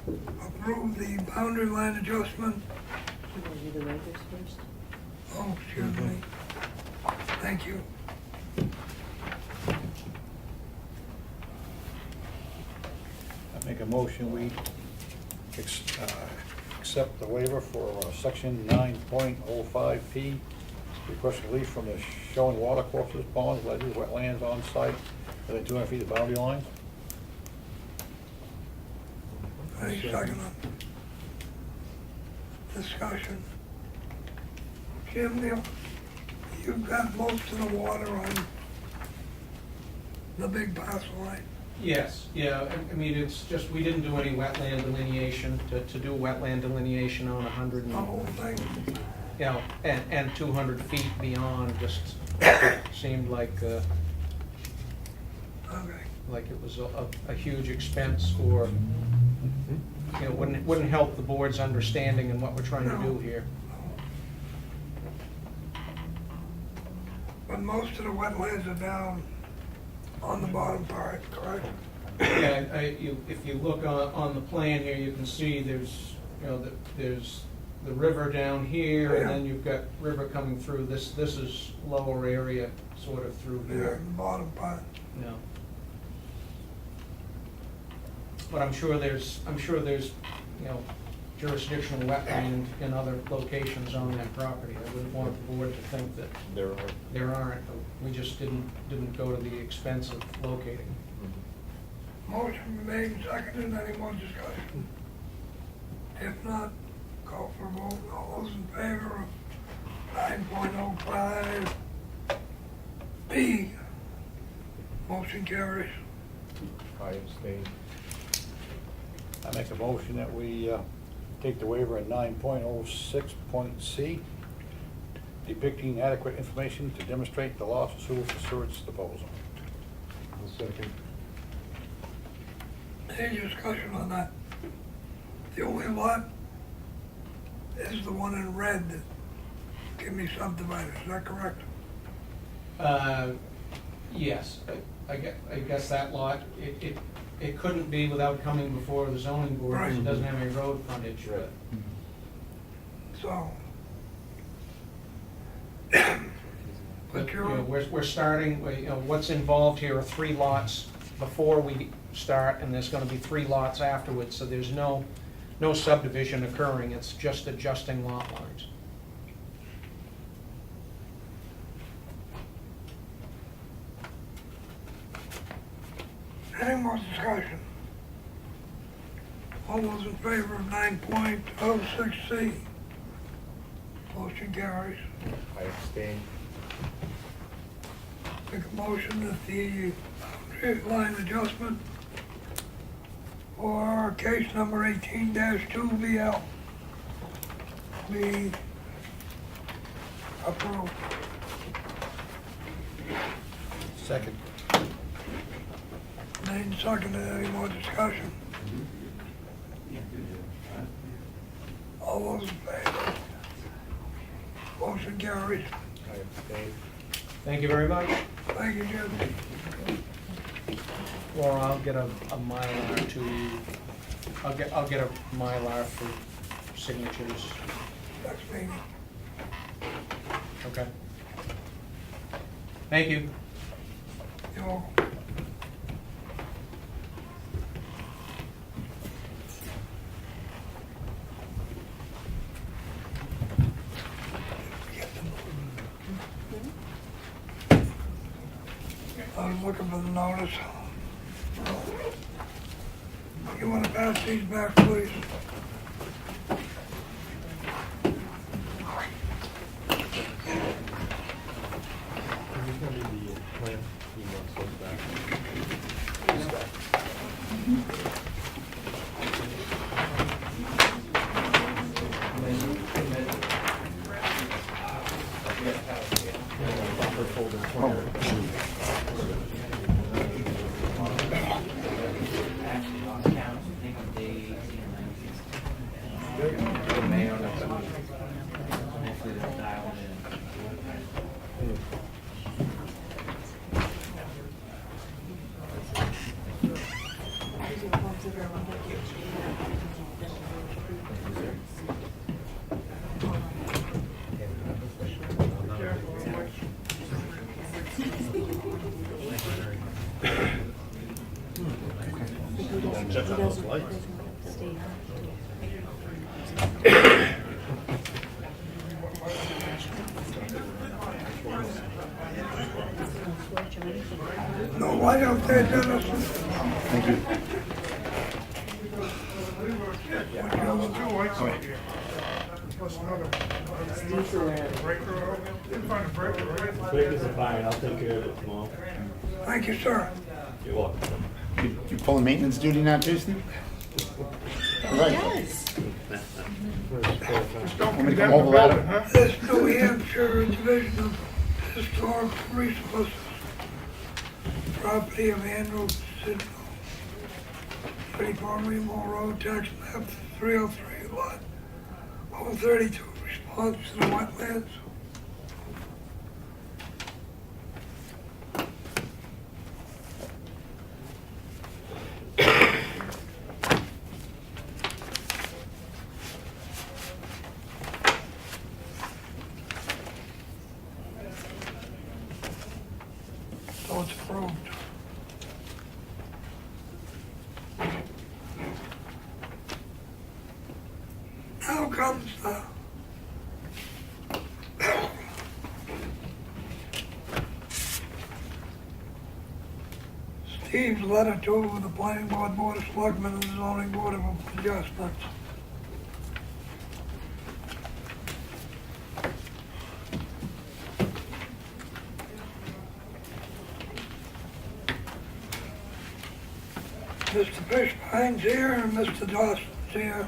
approve the boundary line adjustment. You want to do the waivers first? Oh, excuse me. Thank you. I make a motion, we accept the waiver for section 9.05P, request relief from the showing water courses, ponds, ledges, wetlands on site within 200 feet of boundary lines. Any second on discussion? Jim, you've got most of the water on the big parcel, right? Yes, yeah, I mean, it's just, we didn't do any wetland delineation. To do wetland delineation on 100 The whole thing? you know, and 200 feet beyond just seemed like Okay. it was a huge expense for, you know, wouldn't help the board's understanding in what we're trying to do here. But most of the wetlands are down on the bottom part, correct? Yeah, if you look on the plan here, you can see there's the river down here, and Yeah. then you've got river coming through. This is lower area, sort of through There here. in the bottom part. No. But I'm sure there's, you know, jurisdictional wetland in other locations on that property. I wouldn't want the board to think that there aren't, but we just didn't go to the expense of locating. Motion made and seconded, any more discussion? If not, call for a vote, all those in favor of 9.05 B. Motion carries. I abstain. I make a motion that we take the waiver at 9.06.C, depicting adequate information to demonstrate the loss of sewer for sewage disposal. Second. Any discussion on that? The only lot is the one in red that can be subdivided, is that correct? Yes, I guess that lot, it couldn't be without coming before the zoning board, because it Right. doesn't have any road frontage. But So. But, But you know, you're, we're starting, you know, what's involved here are 3 lots before we start, and there's gonna be 3 lots afterwards, so there's no subdivision occurring, it's just adjusting lot lines. any more discussion? All those in favor of 9.06C? Motion carries. I abstain. Make a motion that the boundary line adjustment for case number 18-2BL be approved. Second. Made and seconded, any more discussion? All those in favor? Motion carries. I abstain. Thank you very much. Thank you, Jim. Laura, I'll get a Mylar I'll get a Mylar for signatures. Next meeting. Okay. Thank you. You're welcome. I was looking for the notice. You want to pass these back, please? No light out there, Dennis. Thank you. There's 2 lights out here. Plus another breaker. You can find a breaker, right? Breakers are fine, I'll take care of it tomorrow. Thank you, sir. You're welcome. You pulling maintenance duty now, Jason? All right. Just don't Want me to condemn come the over, Adam? building, huh? This New Hampshire Division of Historic Resources, property of Andrew Sidney, 34 Remore Road, tax map 303, lot 132, response to the wetlands. comes Steve's letter to the Planning Board, Board of Selectmen, and the Zoning Board of Adjustments. Mr. Fishbine's here and Mr. Dawson's here.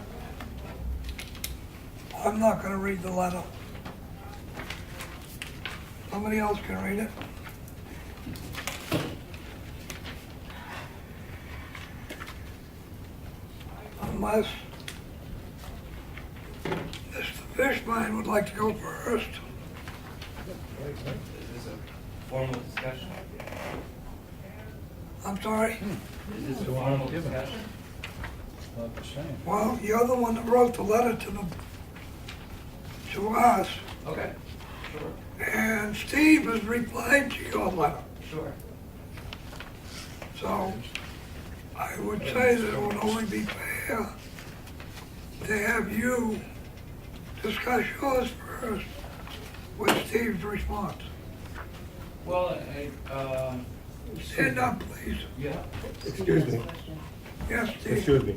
I'm not gonna read the letter. Somebody else can read it. Unless Mr. Fishbine would like to go first. Is this a formal discussion? I'm sorry? Is this a formal discussion? Well, you're the one that wrote the letter to us, Okay, sure, and Steve has replied to your letter. sure. So I would say that it would only be fair to have you discuss yours first with Steve's response. Well, Stand up, please. yeah. Excuse me. Yes, Steve. Excuse me.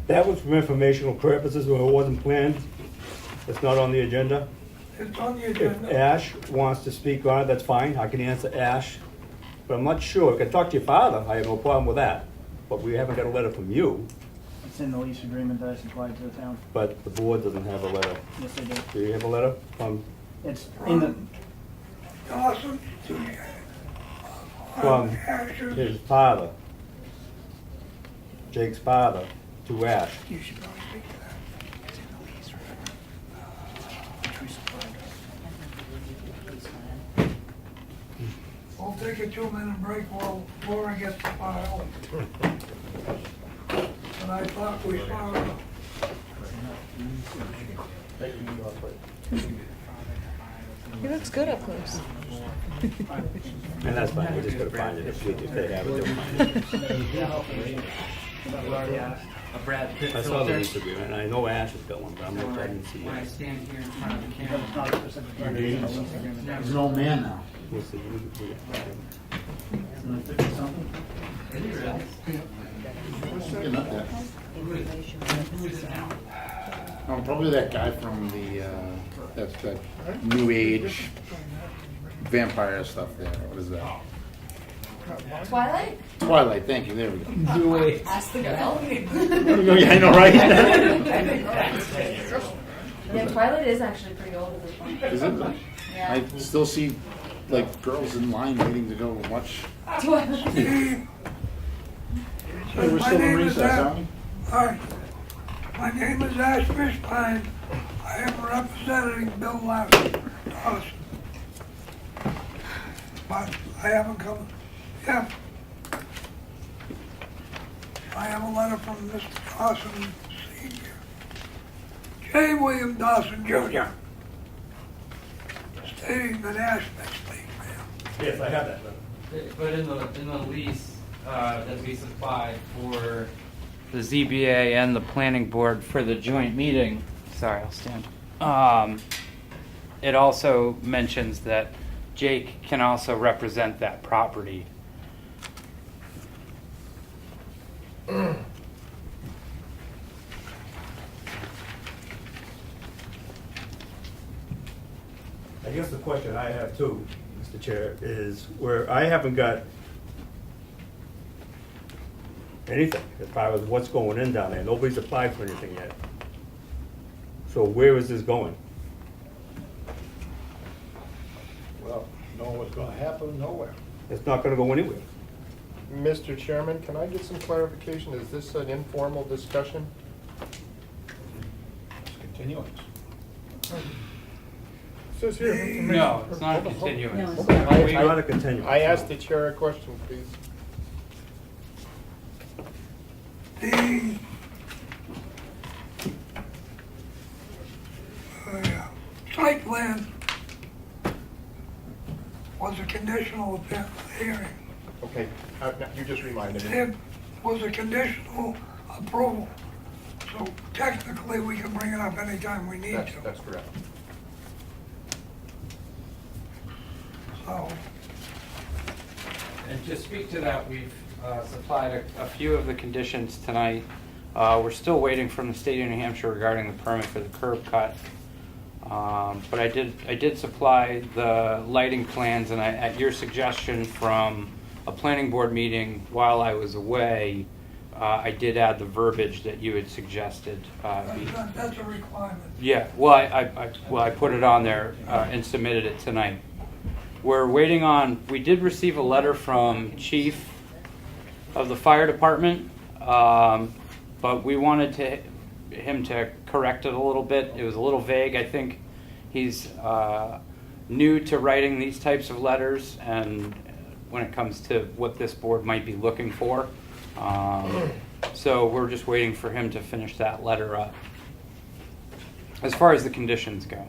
That was for informational purposes, when it wasn't planned. It's not on the agenda. It's on the If agenda. Ash wants to speak on it, that's fine, I can answer Ash. But I'm not sure, I can talk to your father, I have no problem with that. But we haven't got a letter from you, It's in the lease agreement that I supplied to the town. but the board doesn't have a letter. Yes, I do. Do you have a letter from, It's in the, Dawson, from Ashes. his father? Jake's father to Ash. You should probably speak to that. It's in the lease, remember? We supplied it. We'll take a 2-minute break while Laura gets the file. And I thought we saw her. He looks good up close. And that's fine, we just gotta find it, if they have it, they'll find it. A Brad Pitt I saw the filter. lease agreement, and I know Ash has got one, but I'm not, I didn't see When I it. stand here in front of the camera. it's not specific. He's an old man now. We'll see. Something? Getting up there. Who is it now? Probably that guy from the, that new age vampire stuff there. What is that? Twilight? Twilight, thank you, there we go. New age. Ask the girl. Yeah, I know, right? Yeah, Twilight is actually pretty old at this point. Is it? Yeah. I still see like girls in line waiting to go watch. Twilight. Steve. Hey, we're My still in name is recess, Ash. aren't we? Hi. My name is Ash Fishbein. I am representing Bill Dawson. But I haven't come, yeah. I have a letter from Mr. Dawson Senior. J. William Dawson Jr. stating that Ash may speak, ma'am. Yes, I have that letter. But in the lease that we supplied for the ZBA and the planning board for the joint meeting, sorry, I'll stand. It also mentions that Jake can also represent that property. I guess the question I have too, Mr. Chair, is where I haven't got anything as far as what's going in down there. Nobody's applied for anything yet. So where is this going? Well, knowing what's gonna happen, nowhere. It's not gonna go anywhere. Mr. Chairman, can I get some clarification? Is this an informal discussion? It's continuance. Says here. No, it's not a No, continuance. it's not. It's not a continuance. I asked the chair a question, please. The site plan was a conditional hearing. Okay, now you just reminded me. It was a conditional approval. So technically, we can bring it up anytime we need to. That's correct. So, And to speak to that, we've supplied a few of the conditions tonight. We're still waiting from the state of New Hampshire regarding the permit for the curb cut. But I did supply the lighting plans, and at your suggestion from a planning board meeting while I was away, I did add the verbiage that you had suggested. that's a requirement. Yeah, well, I put it on there and submitted it tonight. We're waiting on, we did receive a letter from chief of the fire department, but we wanted him to correct it a little bit. It was a little vague. I think he's new to writing these types of letters, and when it comes to what this board might be looking for. So we're just waiting for him to finish that letter up. As far as the conditions go.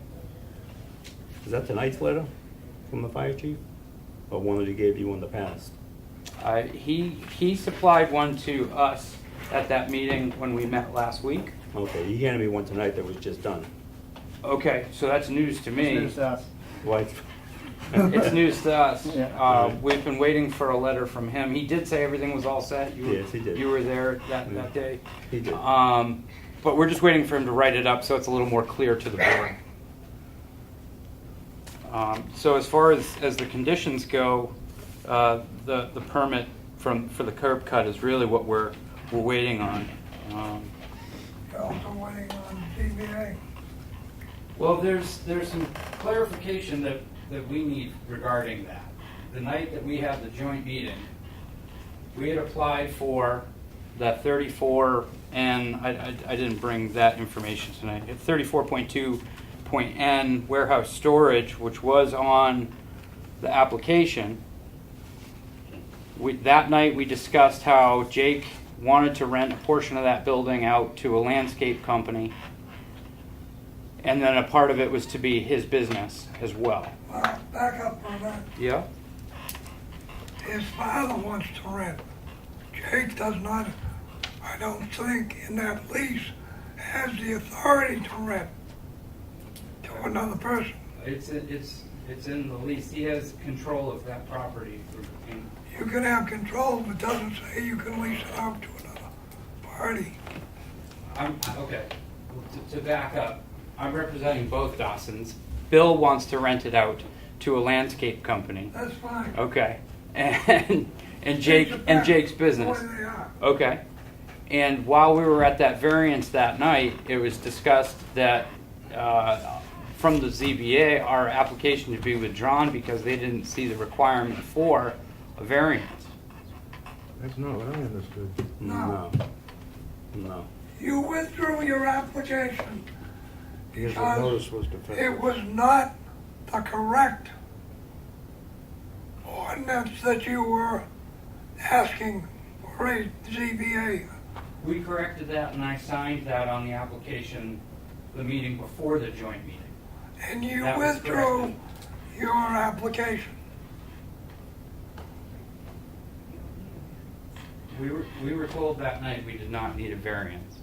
Is that tonight's letter from the fire chief? Or one that he gave you in the past? He supplied one to us at that meeting when we met last week. Okay, he handed me one tonight that was just done. Okay, so that's news to me. It's news to us. Why? It's news to us. Yeah. We've been waiting for a letter from him. He did say everything was all set. Yes, he did. You were there that day. He did. But we're just waiting for him to write it up so it's a little more clear to the board. So as far as the conditions go, the permit for the curb cut is really what we're waiting on. You're also waiting on ZBA. Well, there's some clarification that we need regarding that. The night that we had the joint meeting, we had applied for that 34, and I didn't bring that information tonight. 34.2.N warehouse storage, which was on the application. That night we discussed how Jake wanted to rent a portion of that building out to a landscape company, and then a part of it was to be his business as well. Well, back up for a minute. Yeah? His father wants to rent. Jake does not, I don't think, in that lease, has the authority to rent to another person. It's in the lease. He has control of that property. You can have control, but it doesn't say you can lease it out to another party. Okay, to back up, I'm representing both Dawsons. Bill wants to rent it out to a landscape company. That's fine. Okay, and Jake's business. Boy, they are. Okay, and while we were at that variance that night, it was discussed that from the ZBA, our application to be withdrawn because they didn't see the requirement for a variance. That's not what I understood. No. No. You withdrew your application Because the because notice was defective. it was not the correct ordinance that you were asking for a ZBA. We corrected that and I signed that on the application the meeting before the joint meeting. And you That was withdrew corrected. your application. We were told that night we did not need a variance.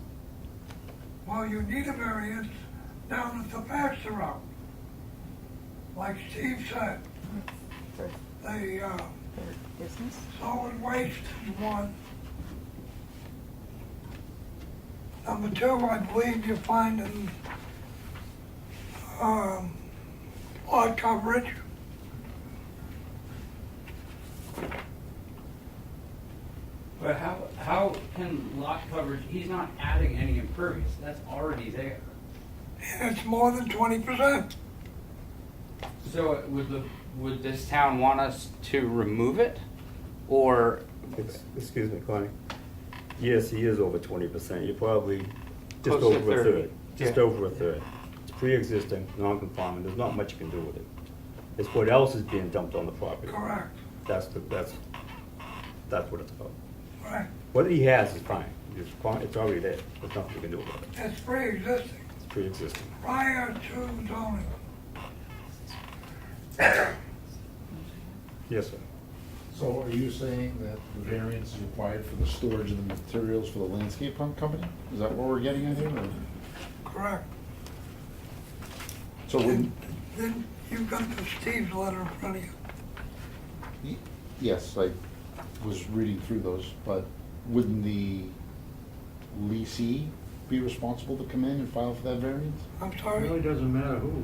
Well, you need a variance now that the facts are out. Like Steve said, the Business? solid waste is one. Number two, I believe you're finding lot coverage. But how can lot coverage, he's not adding any impervious, that's already there. And it's more than 20%. So would this town want us to remove it? Or, Excuse me, Connie. Yes, he is over 20%. You're probably just Close to over a 30. third. Just Yeah. over a third. It's pre-existing, non-conforming. There's not much you can do with it. It's what else is being dumped on the property. Correct. That's what it's about. Right. What he has is fine. It's already there. There's nothing you can do about it. It's pre-existing It's pre-existing. prior to zoning. Yes, sir. So are you saying that the variance is required for the storage of the materials for the landscape company? Is that what we're getting at here? or- Correct. So wouldn't, Then you've got the Steve's letter in front of you. yes, I was reading through those, but wouldn't the leasee be responsible to come in and file for that variance? I'm It sorry? really doesn't matter who.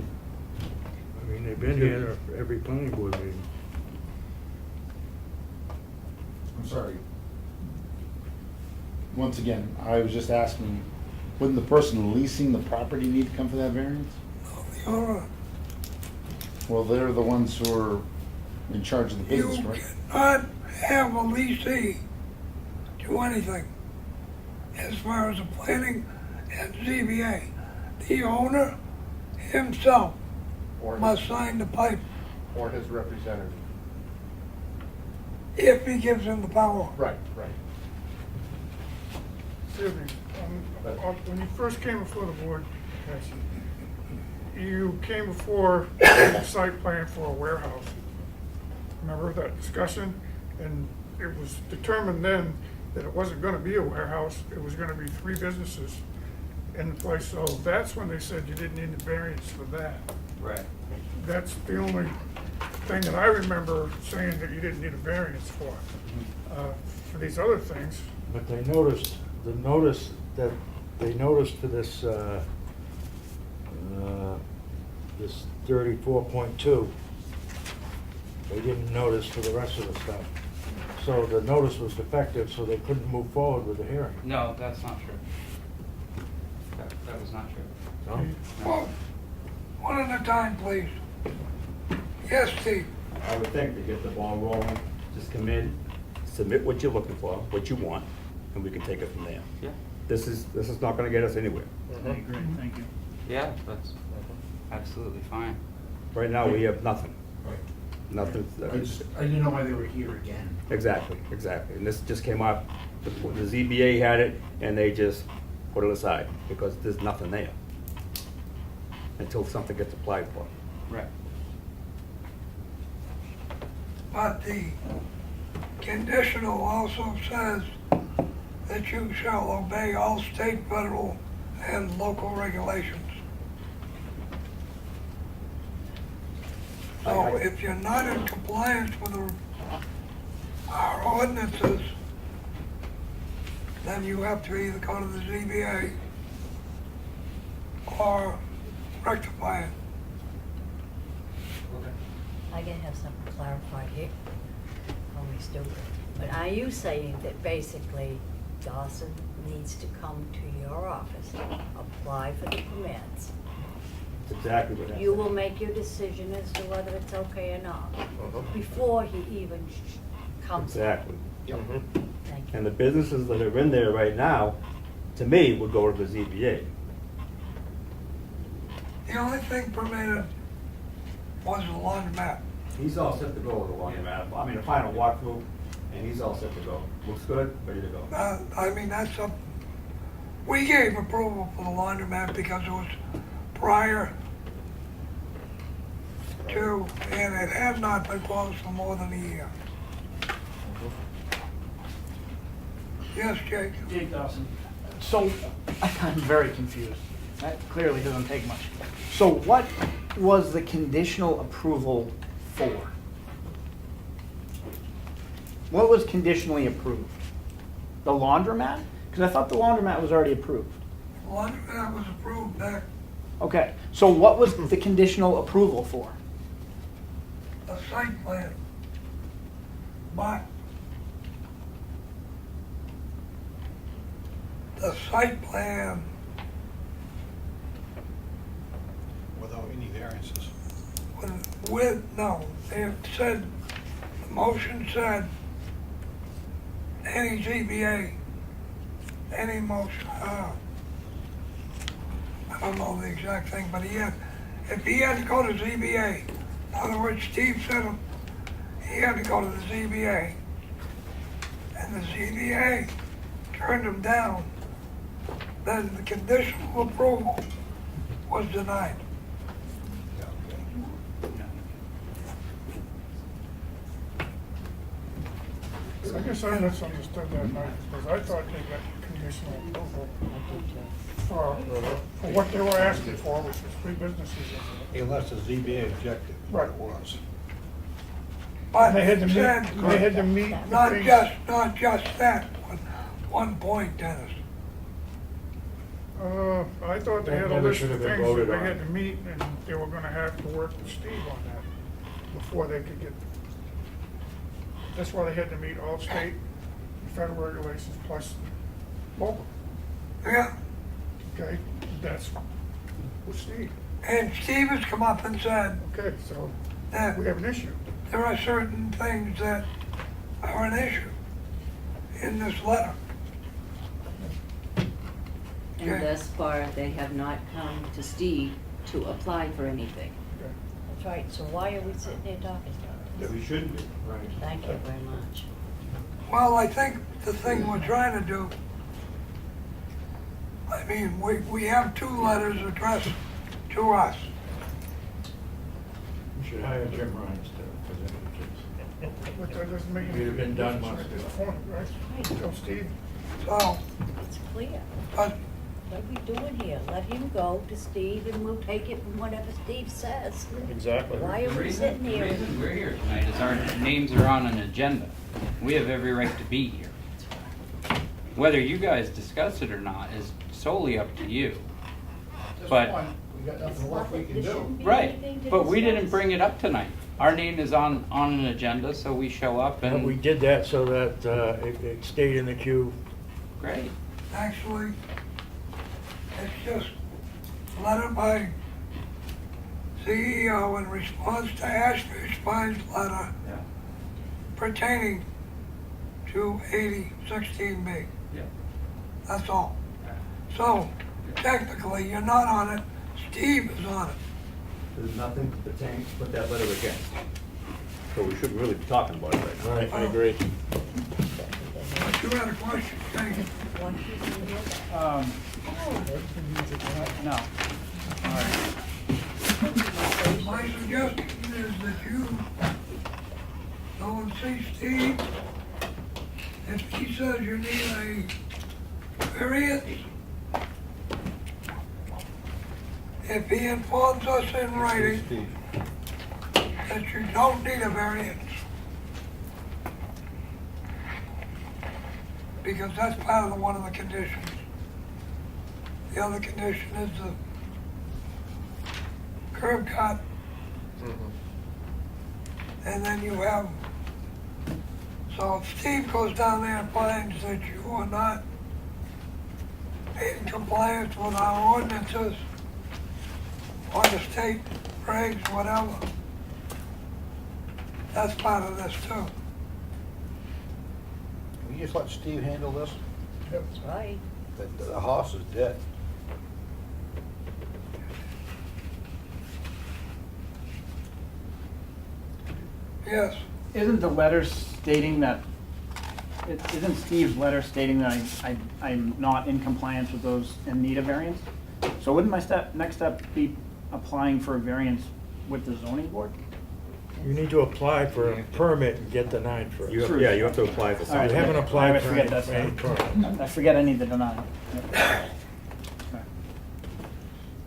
I mean, they've been here every planning board meeting. I'm sorry. Once again, I was just asking, wouldn't the person leasing the property need to come for that variance? The owner, Well, they're the ones who are in charge of the you business, right? cannot have a leasee do anything as far as the planning and ZBA. The owner himself Or must sign the pipe or his representative. if he gives him the power. Right, right. Excuse me, when you first came before the board, you came before a site plan for a warehouse. Remember that discussion? And it was determined then that it wasn't gonna be a warehouse, it was gonna be 3 businesses in the place. So that's when they said you didn't need the variance for that. Right. That's the only thing that I remember saying that you didn't need a variance for. For these other things, But they noticed, the notice that they noticed for this, this 34.2, they didn't notice for the rest of the stuff. So the notice was defective, so they couldn't move forward with the hearing. No, that's not true. That was not true. No? Well, one at a time, please. Yes, Steve? I would think to get the ball rolling, just come in, submit what you're looking for, what you want, and we can take it from there. Yeah. This is not gonna get us anywhere. I agree, thank you. Yeah, that's absolutely fine. Right now, we have nothing. Nothing. I didn't know why they were here again. Exactly, exactly. And this just came up, the ZBA had it, and they just put it aside, because there's nothing there until something gets applied for. Right. But the conditional also says that you shall obey all state, federal, and local regulations. So if you're not in compliance with our ordinances, then you have to either go to the ZBA or rectify it. I can have something clarified here. Only stupid. But are you saying that basically Dawson needs to come to your office, apply for the permits? That's exactly what You happened. will make your decision as to whether it's okay or not, before he even comes. Exactly. Thank you. And the businesses that are in there right now, to me, would go to the ZBA. The only thing permitted was the laundromat. He's all set to go with the laundromat. I mean, a final walkthrough, and he's all set to go. Looks good, ready to go. I mean, that's a, we gave approval for the laundromat because it was prior to, and it had not been closed for more than a year. Yes, Jake? Jake Dawson. So, I'm very confused. That clearly doesn't take much. So what was the conditional approval for? What was conditionally approved? The laundromat? Because I thought the laundromat was already approved. The laundromat was approved back, Okay, so what was the conditional approval for? the site plan. But the site plan Without any variances. no, it said, the motion said, any ZBA, any motion, I don't know the exact thing, but if he had to go to ZBA, in other words, Steve said he had to go to the ZBA, and the ZBA turned him down, then the conditional approval was denied. I guess I misunderstood that night, because I thought they got conditional approval for what they were asking for, which was 3 businesses. Unless the ZBA objected, Right. it was. But They had to meet, said, they had to meet. the not things- just that, but one point, Dennis. I thought they That had a never list should of have been things that voted they on. had to meet, and they were gonna have to work with Steve on that before they could get. That's why they had to meet all state and federal regulations plus local, Yeah, okay? That's with Steve. and Steve has come up and said Okay, so that we have an issue. there are certain things that are an issue in this letter. And thus far, they have not come to Steve to apply for anything. That's right, so why are we sitting here talking about this? We shouldn't be. Right. Thank you very much. Well, I think the thing we're trying to do, I mean, we have 2 letters addressed to us. You should hire Jim Ryan's to present the case. But that doesn't make any We'd have been done difference months at this ago. point, right? Tell Steve. So, It's clear. but What are we doing here? Let him go to Steve and we'll take it from whatever Steve says. Exactly. Why are we sitting The here? reason we're here tonight is our names are on an agenda. We have every right to be here. Whether you guys discuss it or not is solely up to you. But, We got It's nothing left we nothing, can there do. shouldn't be right, anything to but we didn't discuss. bring it up tonight. Our name is on an agenda, so we show up But we and, did that so that it stayed in the queue. great. actually, it's just letter by CEO in response to Ashfish Spine's letter Yeah. pertaining to 8016B. Yeah. That's all. So, technically, you're not on it, Steve is on it. There's nothing to pertain, to put that letter against. So we shouldn't really be talking about it right now. Right, I agree. But you had a question, Jane? No. All right. My suggestion is that you go and see Steve. If he says you need a variance, if he informs us in writing that you don't need a variance, because that's part of one of the conditions. The other condition is the curb cut. And then you have, so if Steve goes down there and finds that you are not in compliance with our ordinances or the state regs, whatever, that's part of this too. Can you just let Steve handle this? That's right. The horse is dead. Yes, Isn't the letter stating that, isn't Steve's letter stating that I'm not in compliance with those and need a variance? So wouldn't my next step be applying for a variance with the zoning board? You need to apply for a permit and get denied first. You have, yeah, you have to apply for All right, You something. haven't I applied for forget any that's any permit. I forget I need the denial.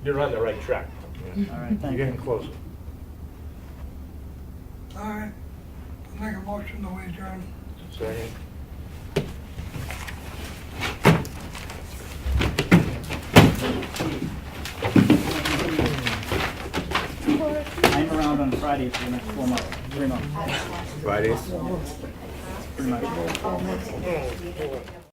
You're on the right track. All right, You're thank getting you. closer. all right. I'll make a motion to adjourn. Second. I'm around on Friday for the next 4 months, 3 months. Fridays? Pretty much.